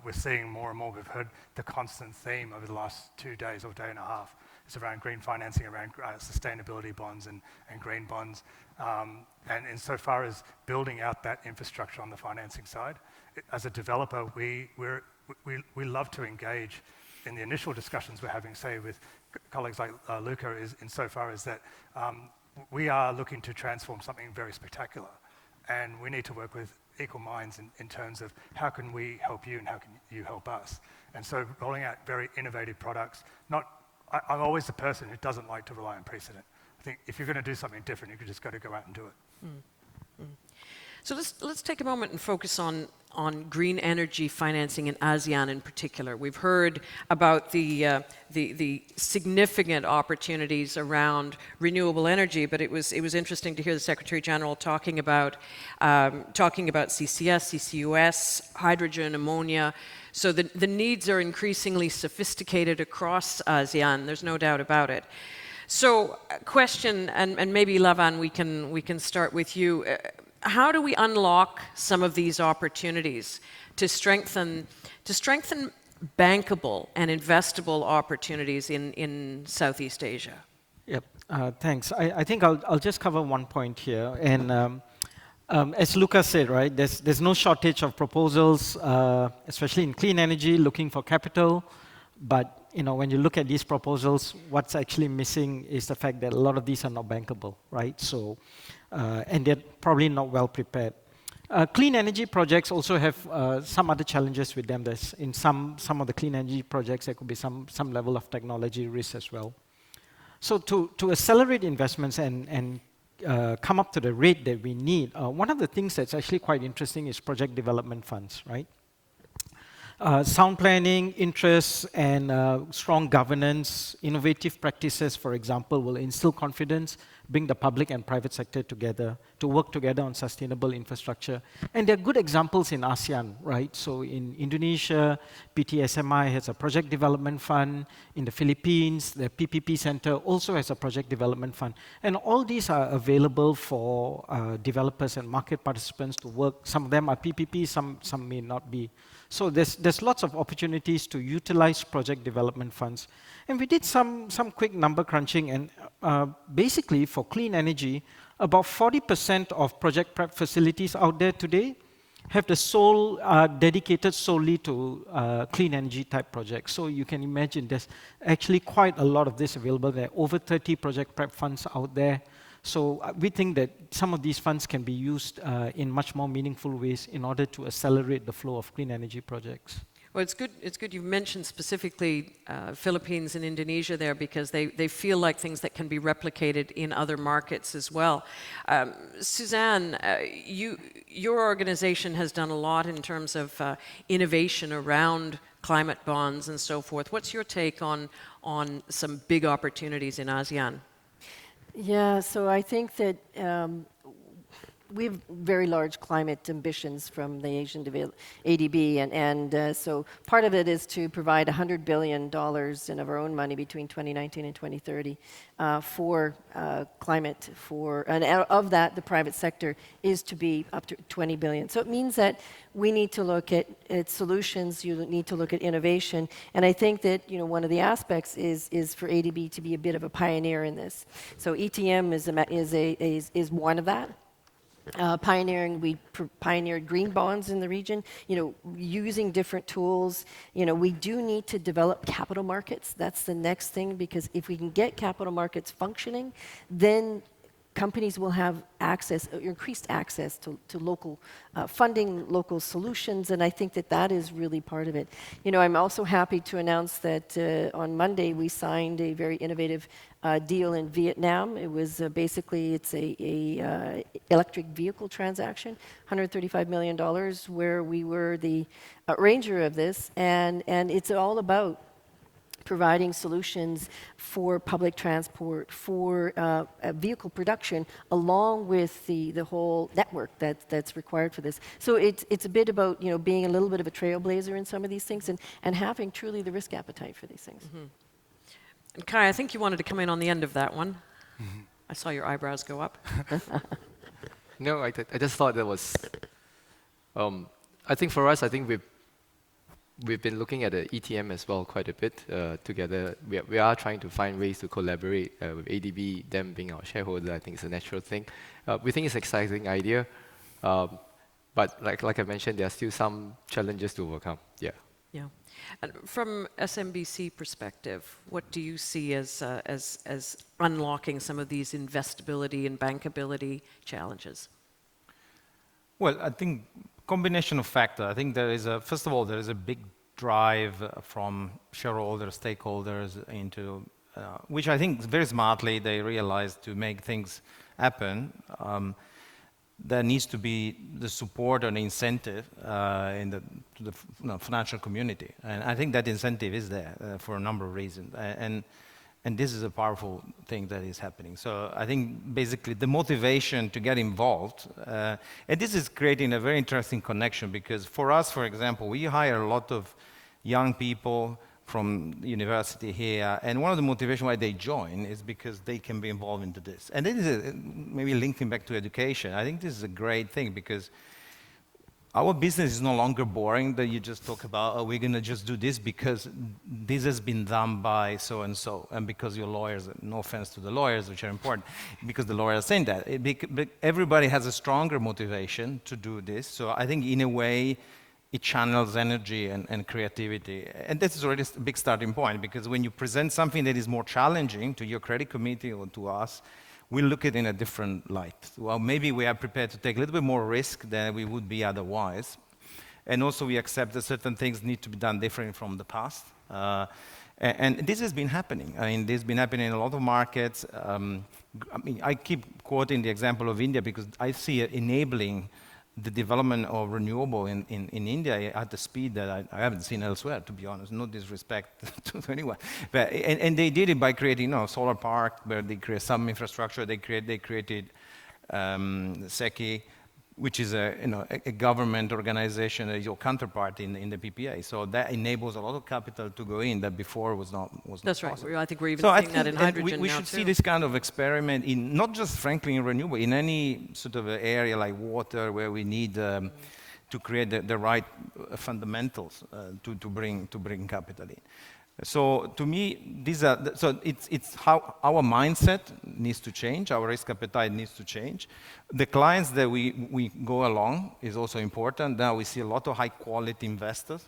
S13: we're seeing more and more, we've heard the constant theme over the last 2 days or day and a half. It's around green financing, around sustainability bonds and green bonds. And insofar as building out that infrastructure on the financing side, as a developer, we love to engage in the initial discussions we're having, say, with colleagues like Luca, is insofar as that we are looking to transform something very spectacular. And we need to work with equal minds in terms of how can we help you and how can you help us. And so rolling out very innovative products, I'm always the person who doesn't like to rely on precedent. I think if you're going to do something different, you just got to go out and do it.
S12: So let's take a moment and focus on green energy financing in ASEAN in particular. We've heard about the significant opportunities around renewable energy, but it was interesting to hear the Secretary General talking about CCS, CCUS, hydrogen, ammonia. So the needs are increasingly sophisticated across ASEAN. There's no doubt about it. So, question, and maybe Lavan, we can start with you. How do we unlock some of these opportunities to strengthen bankable and investable opportunities in Southeast Asia?
S15: Yep, thanks. I think I'll just cover one point here. And as Lucas said, right, there's no shortage of proposals, especially in clean energy, looking for capital. But when you look at these proposals, what's actually missing is the fact that a lot of these are not bankable, right? So, and they're probably not well prepared. Clean energy projects also have some other challenges with them. There's in some of the clean energy projects, there could be some level of technology risk as well. So to accelerate investments and come up to the rate that we need, one of the things that's actually quite interesting is project development funds, right? Sound planning, interests, and strong governance, innovative practices, for example, will instill confidence, bring the public and private sector together to work together on sustainable infrastructure. And there are good examples in ASEAN, right? So in Indonesia, PTSMI has a project development fund. In the Philippines, the PPP Center also has a project development fund. And all these are available for developers and market participants to work. Some of them are PPP, some may not be. So there's lots of opportunities to utilize project development funds. And we did some quick number crunching, and basically for clean energy, about 40% of project prep facilities out there today have the dedicated solely to clean energy type projects. So you can imagine there's actually quite a lot of this available. There are over 30 project prep funds out there. So we think that some of these funds can be used in much more meaningful ways in order to accelerate the flow of clean energy projects.
S12: Well, it's good. It's good you mentioned specifically Philippines and Indonesia there because they feel like things that can be replicated in other markets as well. Suzanne, your organization has done a lot in terms of innovation around climate bonds and so forth. What's your take on some big opportunities in ASEAN?
S16: Yeah, so I think that we have very large climate ambitions from the Asian ADB, and so part of it is to provide $100 billion of our own money between 2019 and 2030 for climate. And of that, the private sector is to be up to 20 billion. So it means that we need to look at solutions. You need to look at innovation, and I think that one of the aspects is for ADB to be a bit of a pioneer in this. So ETM is one of that. We pioneered green bonds in the region, using different tools. We do need to develop capital markets. That's the next thing, because if we can get capital markets functioning, then companies will have access, increased access to local funding, local solutions, and I think that is really part of it. I'm also happy to announce that on Monday we signed a very innovative deal in Vietnam. It was basically, it's a electric vehicle transaction, $135 million, where we were the arranger of this, and it's all about providing solutions for public transport, for vehicle production, along with the whole network that's required for this. So it's a bit about being a little bit of a trailblazer in some of these things, and having truly the risk appetite for these things.
S12: Mm-hmm. And Kai, I think you wanted to come in on the end of that one. Mm-hmm. I saw your eyebrows go up.
S17: No, I just thought that was. I think for us, I think we've been looking at the ETM as well quite a bit together. We are trying to find ways to collaborate with ADB, them being our shareholder. I think it's a natural thing. We think it's an exciting idea, but like I mentioned, there are still some challenges to overcome. Yeah.
S12: Yeah. And from SMBC perspective, what do you see as unlocking some of these investability and bankability challenges?
S11: Well, I think combination of factors. I think first of all, there is a big drive from shareholders, stakeholders into, which I think very smartly they realize to make things happen. There needs to be the support and incentive to the financial community. And I think that incentive is there for a number of reasons. And this is a powerful thing that is happening. So I think basically the motivation to get involved, and this is creating a very interesting connection, because for us, for example, we hire a lot of young people from university here, and one of the motivations why they join is because they can be involved into this. And this is maybe linking back to education. I think this is a great thing, because our business is no longer boring, that you just talk about, oh, we're going to just do this because this has been done by so-and-so, and because your lawyers, no offense to the lawyers, which are important, because the lawyers are saying that. Everybody has a stronger motivation to do this. So I think in a way, it channels energy and creativity. And this is already a big starting point, because when you present something that is more challenging to your credit committee or to us, we look at it in a different light. Well, maybe we are prepared to take a little bit more risk than we would be otherwise. And also we accept that certain things need to be done differently from the past. And this has been happening. I mean, this has been happening in a lot of markets. I keep quoting the example of India because I see it enabling the development of renewable in India at the speed that I haven't seen elsewhere, to be honest. No disrespect to anyone. But, and they did it by creating a solar park where they create some infrastructure. They created SECI, which is a government organization, your counterpart in the PPA. So that enables a lot of capital to go in that before was not
S12: That's
S11: possible.
S12: right. I think we're even seeing that in hydrogen
S11: we
S12: now
S11: should
S12: too.
S11: see this kind of experiment in not just frankly in renewable, in any sort of area like water where we need to create the right fundamentals to bring capital in. So to me, it's how our mindset needs to change, our risk appetite needs to change. The clients that we go along is also important. Now we see a lot of high quality investors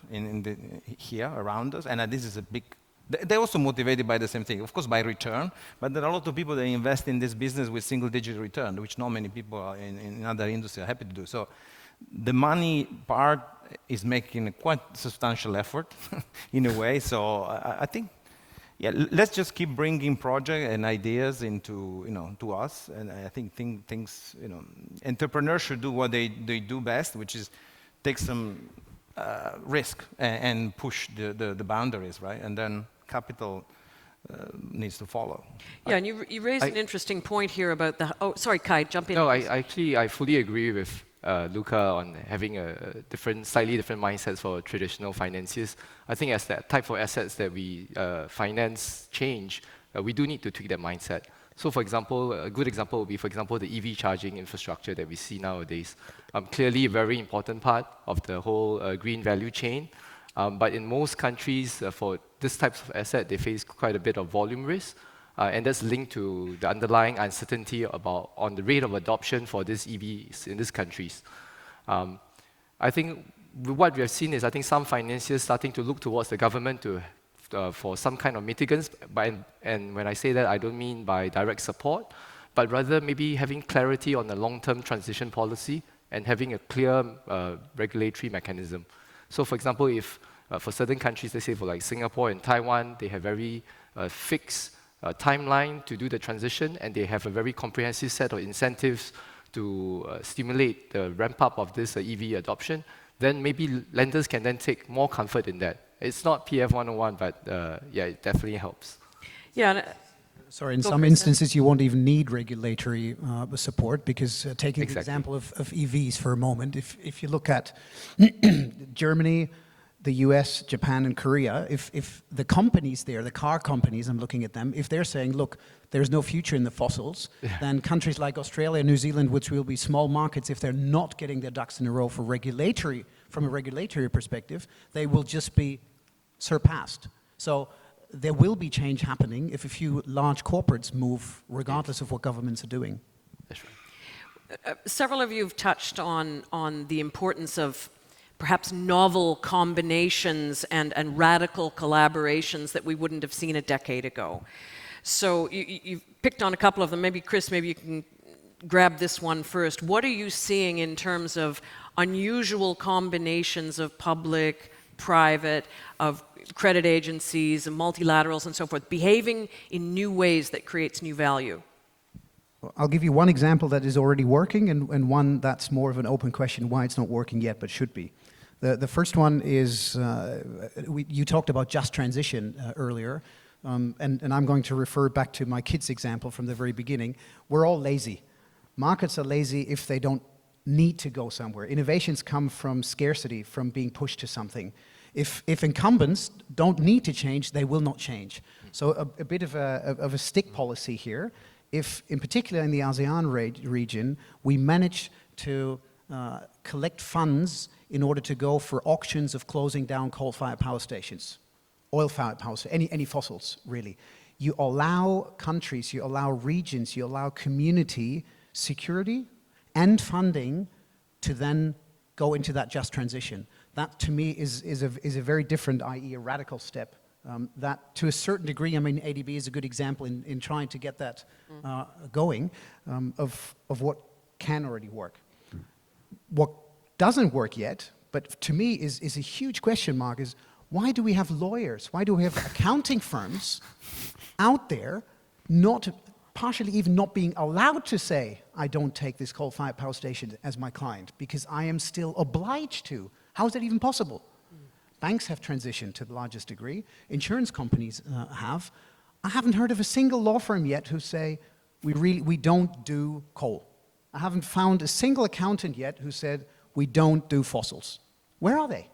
S11: here around us, and this is a big They're also motivated by the same thing, of course, by return, but there are a lot of people that invest in this business with single-digit return, which not many people are in other industries are happy to do. So the money part is making a quite substantial effort in a way. So I think, yeah, let's just keep bringing projects and ideas into, to us. And I think things, entrepreneurs should do what they do best, which is take some risk and push the boundaries, right? And then capital needs to follow.
S12: Yeah, and you raised an interesting point here about the... Oh, sorry, Kai, jump in.
S17: No, I fully agree with Luca on having a slightly different mindsets for traditional financiers. I think as that type of assets that we finance change, we do need to tweak that mindset. So for example, a good example would be, for example, the EV charging infrastructure that we see nowadays. Clearly a very important part of the whole green value chain. But in most countries, for this type of asset, they face quite a bit of volume risk. And that's linked to the underlying uncertainty on the rate of adoption for these EVs in these countries. I think what we have seen is, I think some financiers starting to look towards the government for some kind of mitigants. And when I say that, I don't mean by direct support, but rather maybe having clarity on the long-term transition policy and having a clear regulatory mechanism. So for example, if for certain countries, let's say for like Singapore and Taiwan, they have very fixed timeline to do the transition, and they have a very comprehensive set of incentives to stimulate the ramp-up of this EV adoption, then maybe lenders can then take more comfort in that. It's not PF 101, but yeah, it definitely helps.
S12: Yeah.
S14: Sorry, in some instances you won't even need regulatory support, because taking the example of EVs for a moment, if you look at Germany, the US, Japan, and Korea, if the companies there, the car companies, I'm looking at them, if they're saying, look, there's no future in the fossils, then countries like Australia, New Zealand, which will be small markets, if they're not getting their ducks in a row from a regulatory perspective, they will just be surpassed. So there will be change happening if a few large corporates move, regardless of what governments are doing.
S17: That's right.
S12: Several of you have touched on the importance of perhaps novel combinations and radical collaborations that we wouldn't have seen a decade ago. So you've picked on a couple of them. Maybe, Chris, maybe you can grab this one first. What are you seeing in terms of unusual combinations of public, private, of credit agencies, and multilaterals and so forth, behaving in new ways that creates new value?
S14: I'll give you one example that is already working, and one that's more of an open question why it's not working yet but should be. The first one is, you talked about just transition earlier, and I'm going to refer back to my kids' example from the very beginning. We're all lazy. Markets are lazy if they don't need to go somewhere. Innovations come from scarcity, from being pushed to something. If incumbents don't need to change, they will not change. So a bit of a stick policy here. If, in particular in the ASEAN region, we manage to collect funds in order to go for auctions of closing down coal-fired power stations, oil-fired power stations, any fossils, really. You allow countries, you allow regions, you allow community security and funding to then go into that just transition. That, to me, is a very different, i.e. a radical step. That, to a certain degree, I mean, ADB is a good example in trying to get that going, of what can already work. What doesn't work yet, but to me is a huge question mark, is why do we have lawyers? Why do we have accounting firms out there partially even not being allowed to say, I don't take this coal-fired power station as my client, because I am still obliged to? How is that even possible? Banks have transitioned to the largest degree. Insurance companies have. I haven't heard of a single law firm yet who say, we don't do coal. I haven't found a single accountant yet who said, we don't do fossils. Where are they?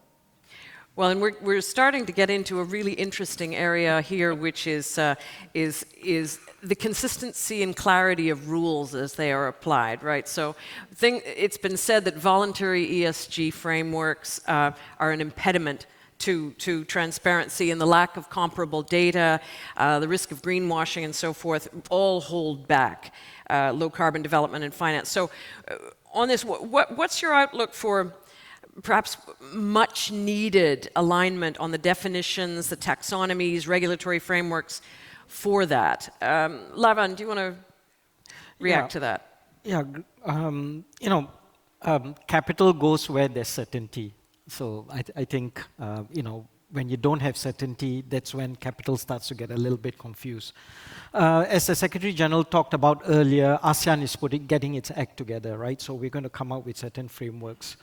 S12: Well, and we're starting to get into a really interesting area here, which is the consistency and clarity of rules as they are applied, right? So it's been said that voluntary ESG frameworks are an impediment to transparency, and the lack of comparable data, the risk of greenwashing and so forth, all hold back low carbon development and finance. So on this, what's your outlook for perhaps much needed alignment on the definitions, the taxonomies, regulatory frameworks for that. Lavan, do you want to react to that?
S15: Yeah, capital goes where there's certainty. So I think, when you don't have certainty, that's when capital starts to get a little bit confused. As the Secretary General talked about earlier, ASEAN is getting its act together, right? So we're going to come out with certain frameworks.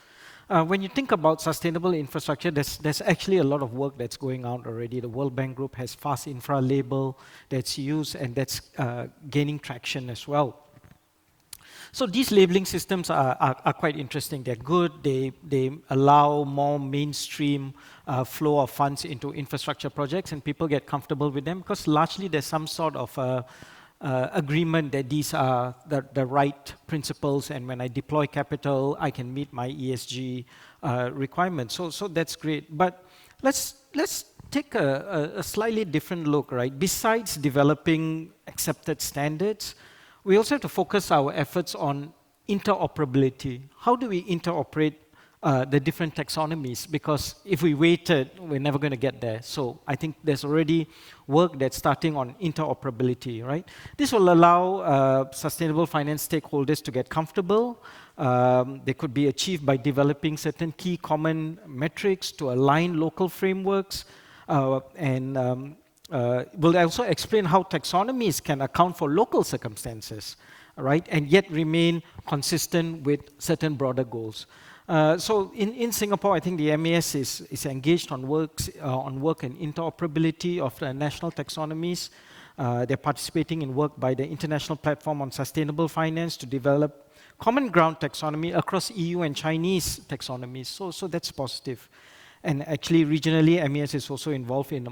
S15: When you think about sustainable infrastructure, there's actually a lot of work that's going on already. The World Bank Group has Fast Infra label that's used, and that's gaining traction as well. So these labeling systems are quite interesting. They're good. They allow more mainstream flow of funds into infrastructure projects, and people get comfortable with them because largely there's some sort of agreement that these are the right principles, and when I deploy capital, I can meet my ESG requirements. So that's great. But let's take a slightly different look, right? Besides developing accepted standards, we also have to focus our efforts on interoperability. How do we interoperate the different taxonomies? Because if we waited, we're never going to get there. So I think there's already work that's starting on interoperability, right? This will allow sustainable finance stakeholders to get comfortable. They could be achieved by developing certain key common metrics to align local frameworks we'll also explain how taxonomies can account for local circumstances, right, and yet remain consistent with certain broader goals. So in Singapore, I think the MAS is engaged on work and interoperability of the national taxonomies. They're participating in work by the International Platform on Sustainable Finance to develop common ground taxonomy across EU and Chinese taxonomies. So that's positive. And actually, regionally, MES is also involved in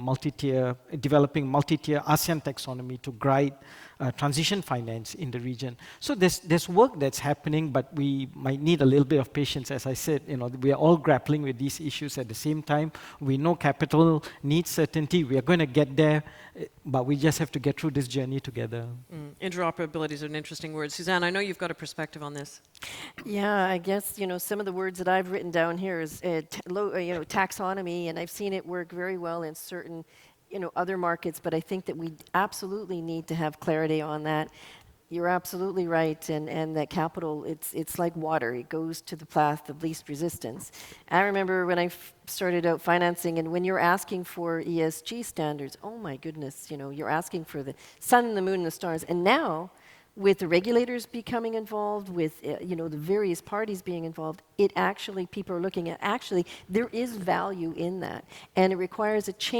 S15: developing multi-tier ASEAN taxonomy to guide transition finance in the region. So there's work that's happening, but we might need a little bit of patience. As I said, we are all grappling with these issues at the same time. We know capital needs certainty. We are going to get there, but we just have to get through this journey together.
S12: Interoperability is an interesting word. Suzanne, I know you've got a perspective on this.
S16: Yeah, I guess, some of the words that I've written down here is, taxonomy, and I've seen it work very well in certain, other markets, but I think that we absolutely need to have clarity on that. You're absolutely right, and that capital, it's like water. It goes to the path of least resistance. I remember when I started out financing, and when you're asking for ESG standards, oh my goodness, you're asking for the sun, the moon, and the stars, and now, with the regulators becoming involved, with the various parties being involved, people are looking at, actually, there is value in that, and it requires a change